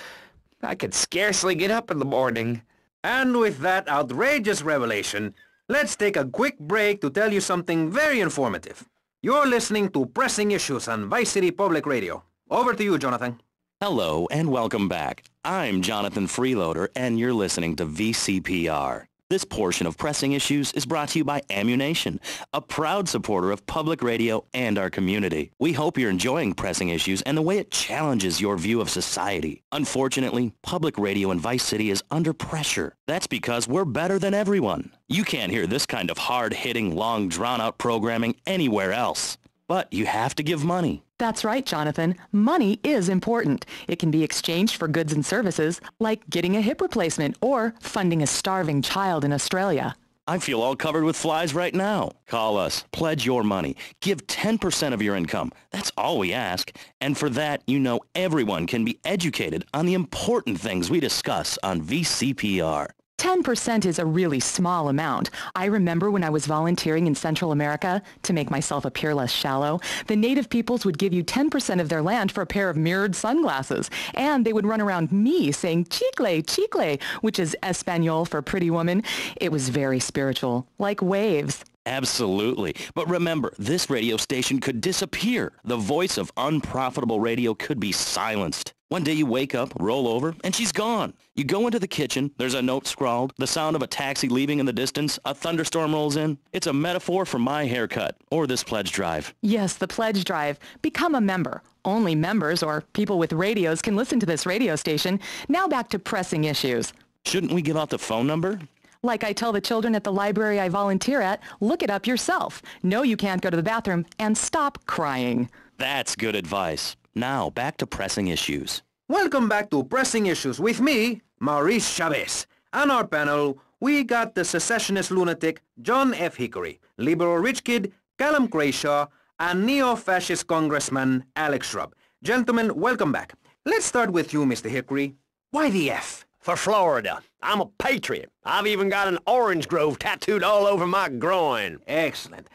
I could scarcely get up in the morning. And with that outrageous revelation, let's take a quick break to tell you something very informative. You're listening to Pressing Issues on Vice City Public Radio. Over to you, Jonathan. Hello and welcome back. I'm Jonathan Freeloader and you're listening to VCPR. This portion of Pressing Issues is brought to you by Ammunition, a proud supporter of public radio and our community. We hope you're enjoying Pressing Issues and the way it challenges your view of society. Unfortunately, public radio in Vice City is under pressure. That's because we're better than everyone. You can't hear this kind of hard-hitting, long, drawn-out programming anywhere else. But you have to give money. That's right, Jonathan. Money is important. It can be exchanged for goods and services, like getting a hip replacement or funding a starving child in Australia. I feel all covered with flies right now. Call us. Pledge your money. Give 10% of your income. That's all we ask. And for that, you know everyone can be educated on the important things we discuss on VCPR. 10% is a really small amount. I remember when I was volunteering in Central America, to make myself appear less shallow, the native peoples would give you 10% of their land for a pair of mirrored sunglasses. And they would run around me saying chicle, chicle, which is Espanol for pretty woman. It was very spiritual, like waves. Absolutely. But remember, this radio station could disappear. The voice of unprofitable radio could be silenced. One day you wake up, roll over, and she's gone. You go into the kitchen, there's a note scrawled, the sound of a taxi leaving in the distance, a thunderstorm rolls in. It's a metaphor for my haircut, or this pledge drive. Yes, the pledge drive. Become a member. Only members or people with radios can listen to this radio station. Now back to Pressing Issues. Shouldn't we give out the phone number? Like I tell the children at the library I volunteer at, look it up yourself. No, you can't go to the bathroom, and stop crying. That's good advice. Now, back to Pressing Issues. Welcome back to Pressing Issues with me, Maurice Chavez. On our panel, we got the secessionist lunatic John F. Hickory, liberal rich kid Callum Crenshaw, and neo-fascist Congressman Alex Shrub. Gentlemen, welcome back. Let's start with you, Mr. Hickory. Why the F? For Florida. I'm a patriot. I've even got an orange grove tattooed all over my groin. Excellent.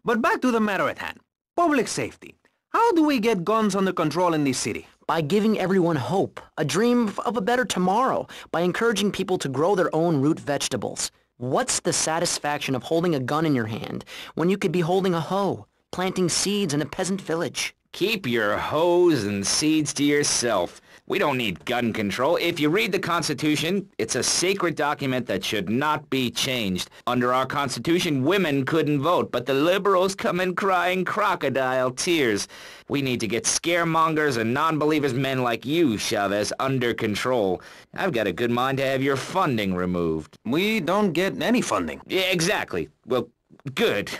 But back to the matter at hand. Public safety. How do we get guns under control in this city? By giving everyone hope, a dream of a better tomorrow, by encouraging people to grow their own root vegetables. What's the satisfaction of holding a gun in your hand when you could be holding a hoe, planting seeds in a peasant village? Keep your hoes and seeds to yourself. We don't need gun control. If you read the Constitution, it's a sacred document that should not be changed. Under our Constitution, women couldn't vote, but the liberals come in crying crocodile tears. We need to get scaremongers and non-believers, men like you, Chavez, under control. I've got a good mind to have your funding removed. We don't get any funding. Yeah, exactly. Well, good.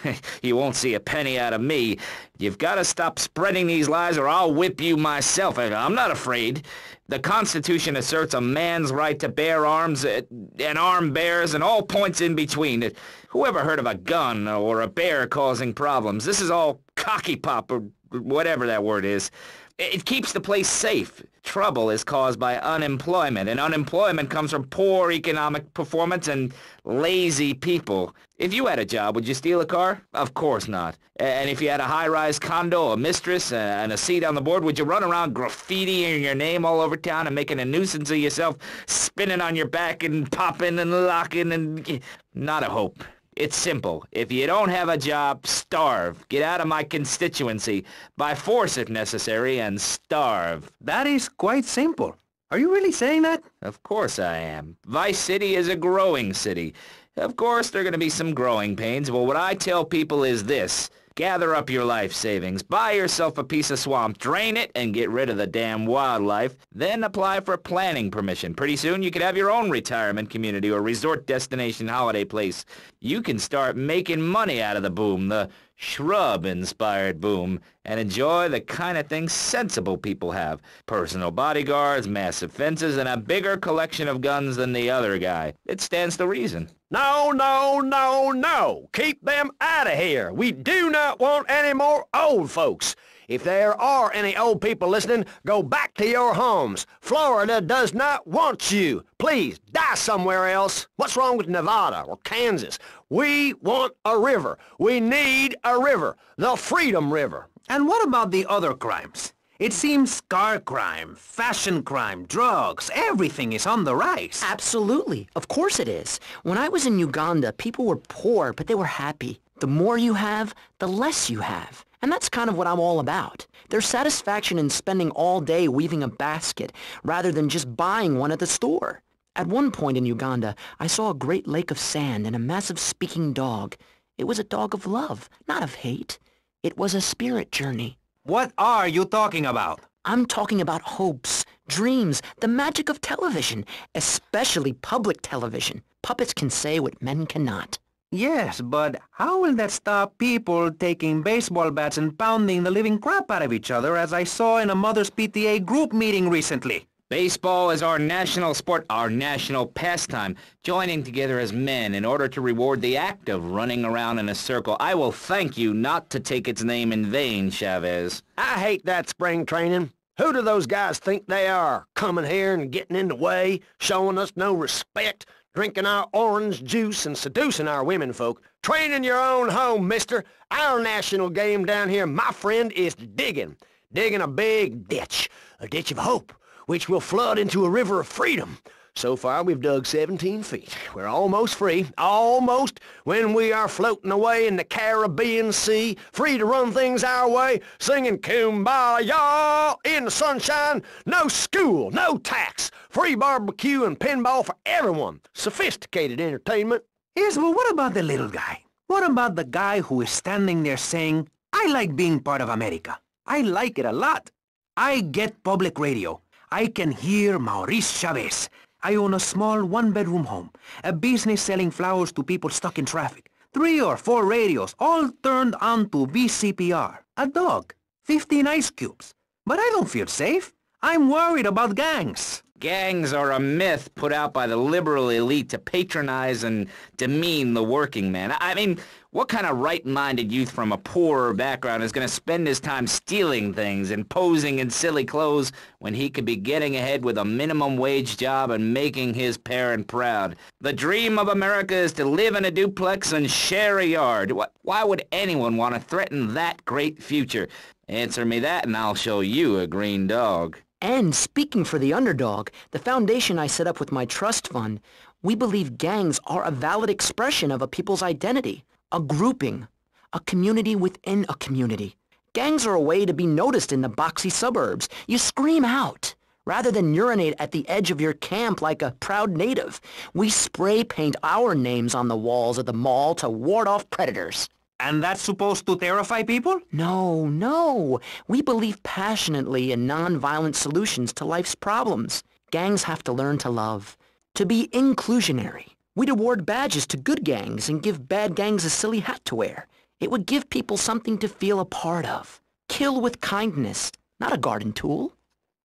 You won't see a penny out of me. You've got to stop spreading these lies or I'll whip you myself. I'm not afraid. The Constitution asserts a man's right to bear arms and arm bears and all points in between. Whoever heard of a gun or a bear causing problems? This is all cocky pop or whatever that word is. It keeps the place safe. Trouble is caused by unemployment, and unemployment comes from poor economic performance and lazy people. If you had a job, would you steal a car? Of course not. And if you had a high-rise condo, a mistress, and a seat on the board, would you run around graffitiing your name all over town and making a nuisance of yourself, spinning on your back and popping and locking and... Not a hope. It's simple. If you don't have a job, starve. Get out of my constituency. By force if necessary, and starve. That is quite simple. Are you really saying that? Of course I am. Vice City is a growing city. Of course there are going to be some growing pains. Well, what I tell people is this. Gather up your life savings, buy yourself a piece of swamp, drain it, and get rid of the damn wildlife. Then apply for planning permission. Pretty soon you could have your own retirement community or resort destination holiday place. You can start making money out of the boom, the shrub-inspired boom, and enjoy the kind of things sensible people have. Personal bodyguards, massive fences, and a bigger collection of guns than the other guy. It stands to reason. No, no, no, no. Keep them out of here. We do not want any more old folks. If there are any old people listening, go back to your homes. Florida does not want you. Please, die somewhere else. What's wrong with Nevada or Kansas? We want a river. We need a river. The Freedom River. And what about the other crimes? It seems car crime, fashion crime, drugs, everything is on the rise. Absolutely. Of course it is. When I was in Uganda, people were poor, but they were happy. The more you have, the less you have. And that's kind of what I'm all about. There's satisfaction in spending all day weaving a basket rather than just buying one at the store. At one point in Uganda, I saw a great lake of sand and a massive speaking dog. It was a dog of love, not of hate. It was a spirit journey. What are you talking about? I'm talking about hopes, dreams, the magic of television, especially public television. Puppets can say what men cannot. Yes, but how will that stop people taking baseball bats and pounding the living crap out of each other, as I saw in a Mother's PTA group meeting recently? Baseball is our national sport, our national pastime, joining together as men in order to reward the act of running around in a circle. I will thank you not to take its name in vain, Chavez. I hate that spring training. Who do those guys think they are? Coming here and getting in the way, showing us no respect, drinking our orange juice and seducing our women folk. Train in your own home, mister. Our national game down here, my friend, is digging. Digging a big ditch. A ditch of hope, which will flood into a river of freedom. So far, we've dug 17 feet. We're almost free, almost, when we are floating away in the Caribbean Sea, free to run things our way, singing Kumbaya in the sunshine. No school, no tax, free barbecue and pinball for everyone. Sophisticated entertainment. Yes, well, what about the little guy? What about the guy who is standing there saying, I like being part of America. I like it a lot. I get public radio. I can hear Maurice Chavez. I own a small one-bedroom home, a business selling flowers to people stuck in traffic, 3 or 4 radios, all turned on to VCPR, a dog, 15 ice cubes. But I don't feel safe. I'm worried about gangs. Gangs are a myth put out by the liberal elite to patronize and demean the working man. I mean, what kind of right-minded youth from a poorer background is going to spend his time stealing things and posing in silly clothes when he could be getting ahead with a minimum wage job and making his parent proud? The dream of America is to live in a duplex and share a yard. Why would anyone want to threaten that great future? Answer me that and I'll show you a green dog. And speaking for the underdog, the foundation I set up with my trust fund, we believe gangs are a valid expression of a people's identity, a grouping, a community within a community. Gangs are a way to be noticed in the boxy suburbs. You scream out. Rather than urinate at the edge of your camp like a proud native, we spray paint our names on the walls of the mall to ward off predators. And that's supposed to terrify people? No. We believe passionately in non-violent solutions to life's problems. Gangs have to learn to love, to be inclusionary. We'd award badges to good gangs and give bad gangs a silly hat to wear. It would give people something to feel a part of. Kill with kindness, not a garden tool.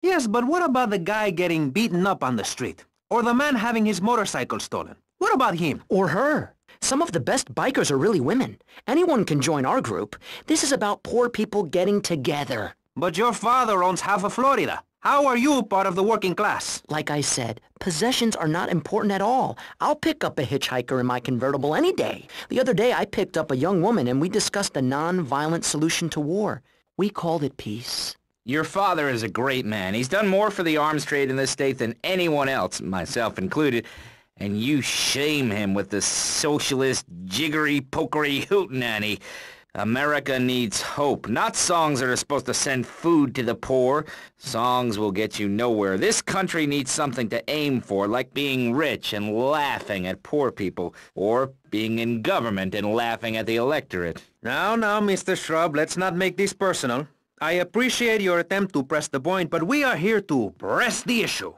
Yes, but what about the guy getting beaten up on the street? Or the man having his motorcycle stolen? What about him? Or her. Some of the best bikers are really women. Anyone can join our group. This is about poor people getting together. But your father owns half of Florida. How are you part of the working class? Like I said, possessions are not important at all. I'll pick up a hitchhiker in my convertible any day. The other day I picked up a young woman and we discussed a non-violent solution to war. We called it peace. Your father is a great man. He's done more for the arms trade in this state than anyone else, myself included. And you shame him with this socialist, jiggery-pokery hootenanny. America needs hope, not songs that are supposed to send food to the poor. Songs will get you nowhere. This country needs something to aim for, like being rich and laughing at poor people, or being in government and laughing at the electorate. Now, Mr. Shrub, let's not make this personal. I appreciate your attempt to press the point, but we are here to press the issue.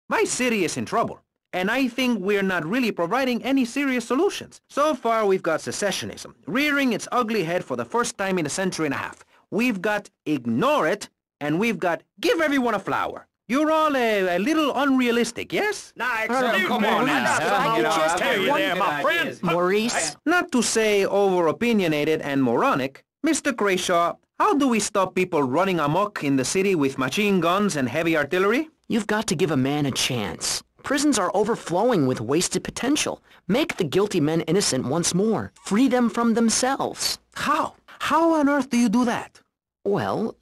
My city is in trouble. And I think we're not really providing any serious solutions. So far, we've got secessionism, rearing its ugly head for the first time in a century and a half. We've got ignore it, and we've got give everyone a flower. You're all a little unrealistic, yes? Come on now. My friend. Maurice? Not to say over-opinionated and moronic, Mr. Crashaw, how do we stop people running amok in the city with machine guns and heavy artillery? You've got to give a man a chance. Prisons are overflowing with wasted potential. Make the guilty men innocent once more. Free them from themselves. How? How on earth do you do that? Well,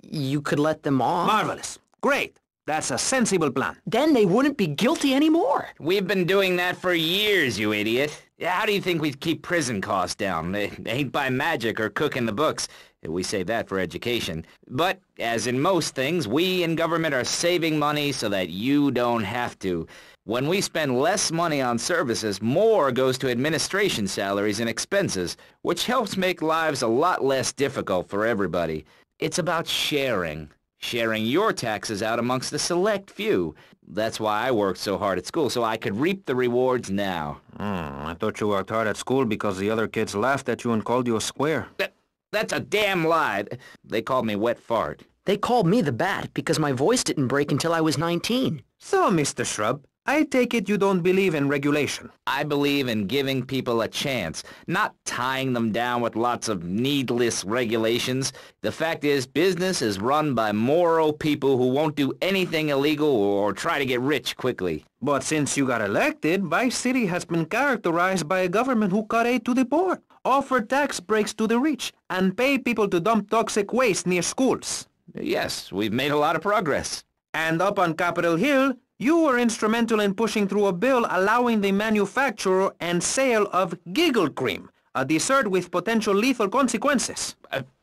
you could let them off. Marvelous. Great. That's a sensible plan. Then they wouldn't be guilty anymore. We've been doing that for years, you idiot. How do you think we'd keep prison costs down? They ain't by magic or cooking the books. We save that for education. But, as in most things, we in government are saving money so that you don't have to. When we spend less money on services, more goes to administration salaries and expenses, which helps make lives a lot less difficult for everybody. It's about sharing. Sharing your taxes out amongst the select few. That's why I worked so hard at school, so I could reap the rewards now. I thought you worked hard at school because the other kids laughed at you and called you a square. That's a damn lie. They called me wet fart. They called me the Bat because my voice didn't break until I was 19. So, Mr. Shrub, I take it you don't believe in regulation. I believe in giving people a chance, not tying them down with lots of needless regulations. The fact is, business is run by moral people who won't do anything illegal or try to get rich quickly. But since you got elected, Vice City has been characterized by a government who cut aid to the poor, offer tax breaks to the rich, and pay people to dump toxic waste near schools. Yes, we've made a lot of progress. And up on Capitol Hill, you were instrumental in pushing through a bill allowing the manufacture and sale of giggle cream, a dessert with potential lethal consequences.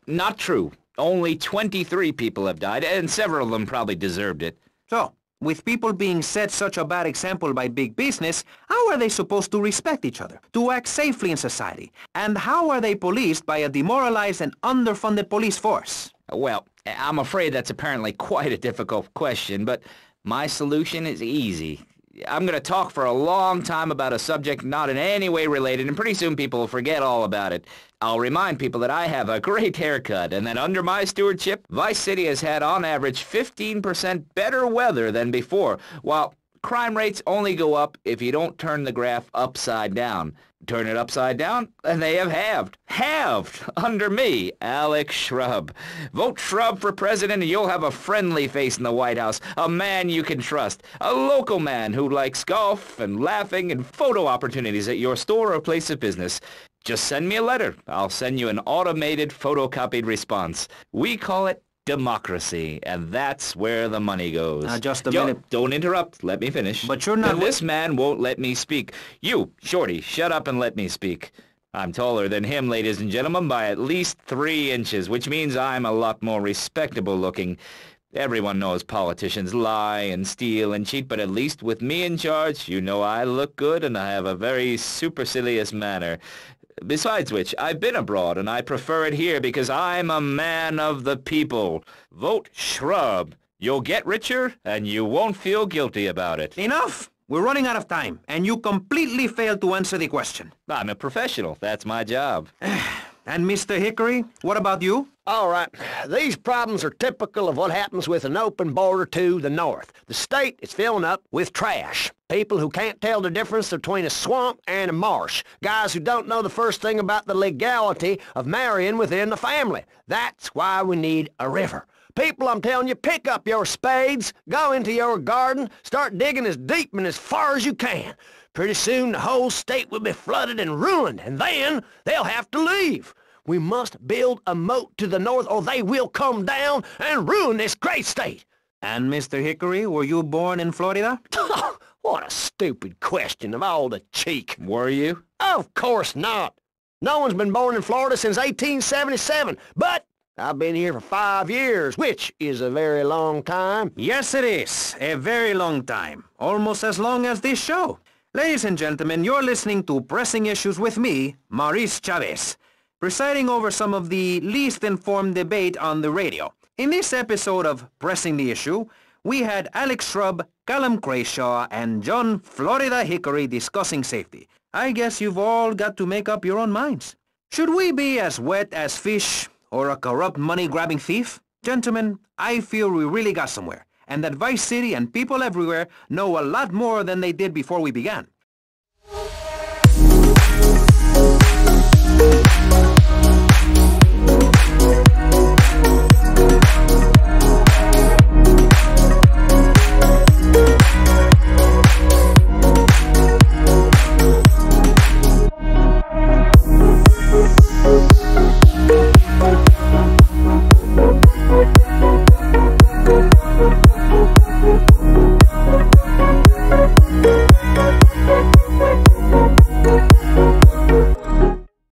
Not true. Only 23 people have died, and several of them probably deserved it. So, with people being set such a bad example by big business, how are they supposed to respect each other, to act safely in society? And how are they policed by a demoralized and underfunded police force? Well, I'm afraid that's apparently quite a difficult question, but my solution is easy. I'm going to talk for a long time about a subject not in any way related, and pretty soon people will forget all about it. I'll remind people that I have a great haircut, and that under my stewardship, Vice City has had on average 15% better weather than before, while crime rates only go up if you don't turn the graph upside down. Turn it upside down, and they have halved. Halved! Under me, Alex Shrub. Vote Shrub for president and you'll have a friendly face in the White House. A man you can trust. A local man who likes golf and laughing and photo opportunities at your store or place of business. Just send me a letter. I'll send you an automated photocopied response. We call it democracy, and that's where the money goes. Now, just a minute. Don't interrupt. Let me finish. But you're not... And this man won't let me speak. You, Shorty, shut up and let me speak. I'm taller than him, ladies and gentlemen, by at least 3 inches, which means I'm a lot more respectable looking. Everyone knows politicians lie and steal and cheat, but at least with me in charge, you know I look good and I have a very supercilious manner. Besides which, I've been abroad, and I prefer it here because I'm a man of the people. Vote Shrub. You'll get richer, and you won't feel guilty about it. Enough! We're running out of time, and you completely failed to answer the question. I'm a professional. That's my job. And Mr. Hickory, what about you? All right, these problems are typical of what happens with an open border to the north. The state is filling up with trash. People who can't tell the difference between a swamp and a marsh. Guys who don't know the first thing about the legality of marrying within the family. That's why we need a river. People, I'm telling you, pick up your spades, go into your garden, start digging as deep and as far as you can. Pretty soon the whole state will be flooded and ruined, and then they'll have to leave. We must build a moat to the north or they will come down and ruin this great state. And Mr. Hickory, were you born in Florida? What a stupid question of all the cheek. Were you? Of course not. No one's been born in Florida since 1877, but I've been here for 5 years, which is a very long time. Yes, it is. A very long time. Almost as long as this show. Ladies and gentlemen, you're listening to Pressing Issues with me, Maurice Chavez, presiding over some of the least informed debate on the radio. In this episode of Pressing the Issue, we had Alex Shrub, Callum Crayshaw, and John Florida Hickory discussing safety. I guess you've all got to make up your own minds. Should we be as wet as fish or a corrupt money-grabbing thief? Gentlemen, I feel we really got somewhere, and that Vice City and people everywhere know a lot more than they did before we began.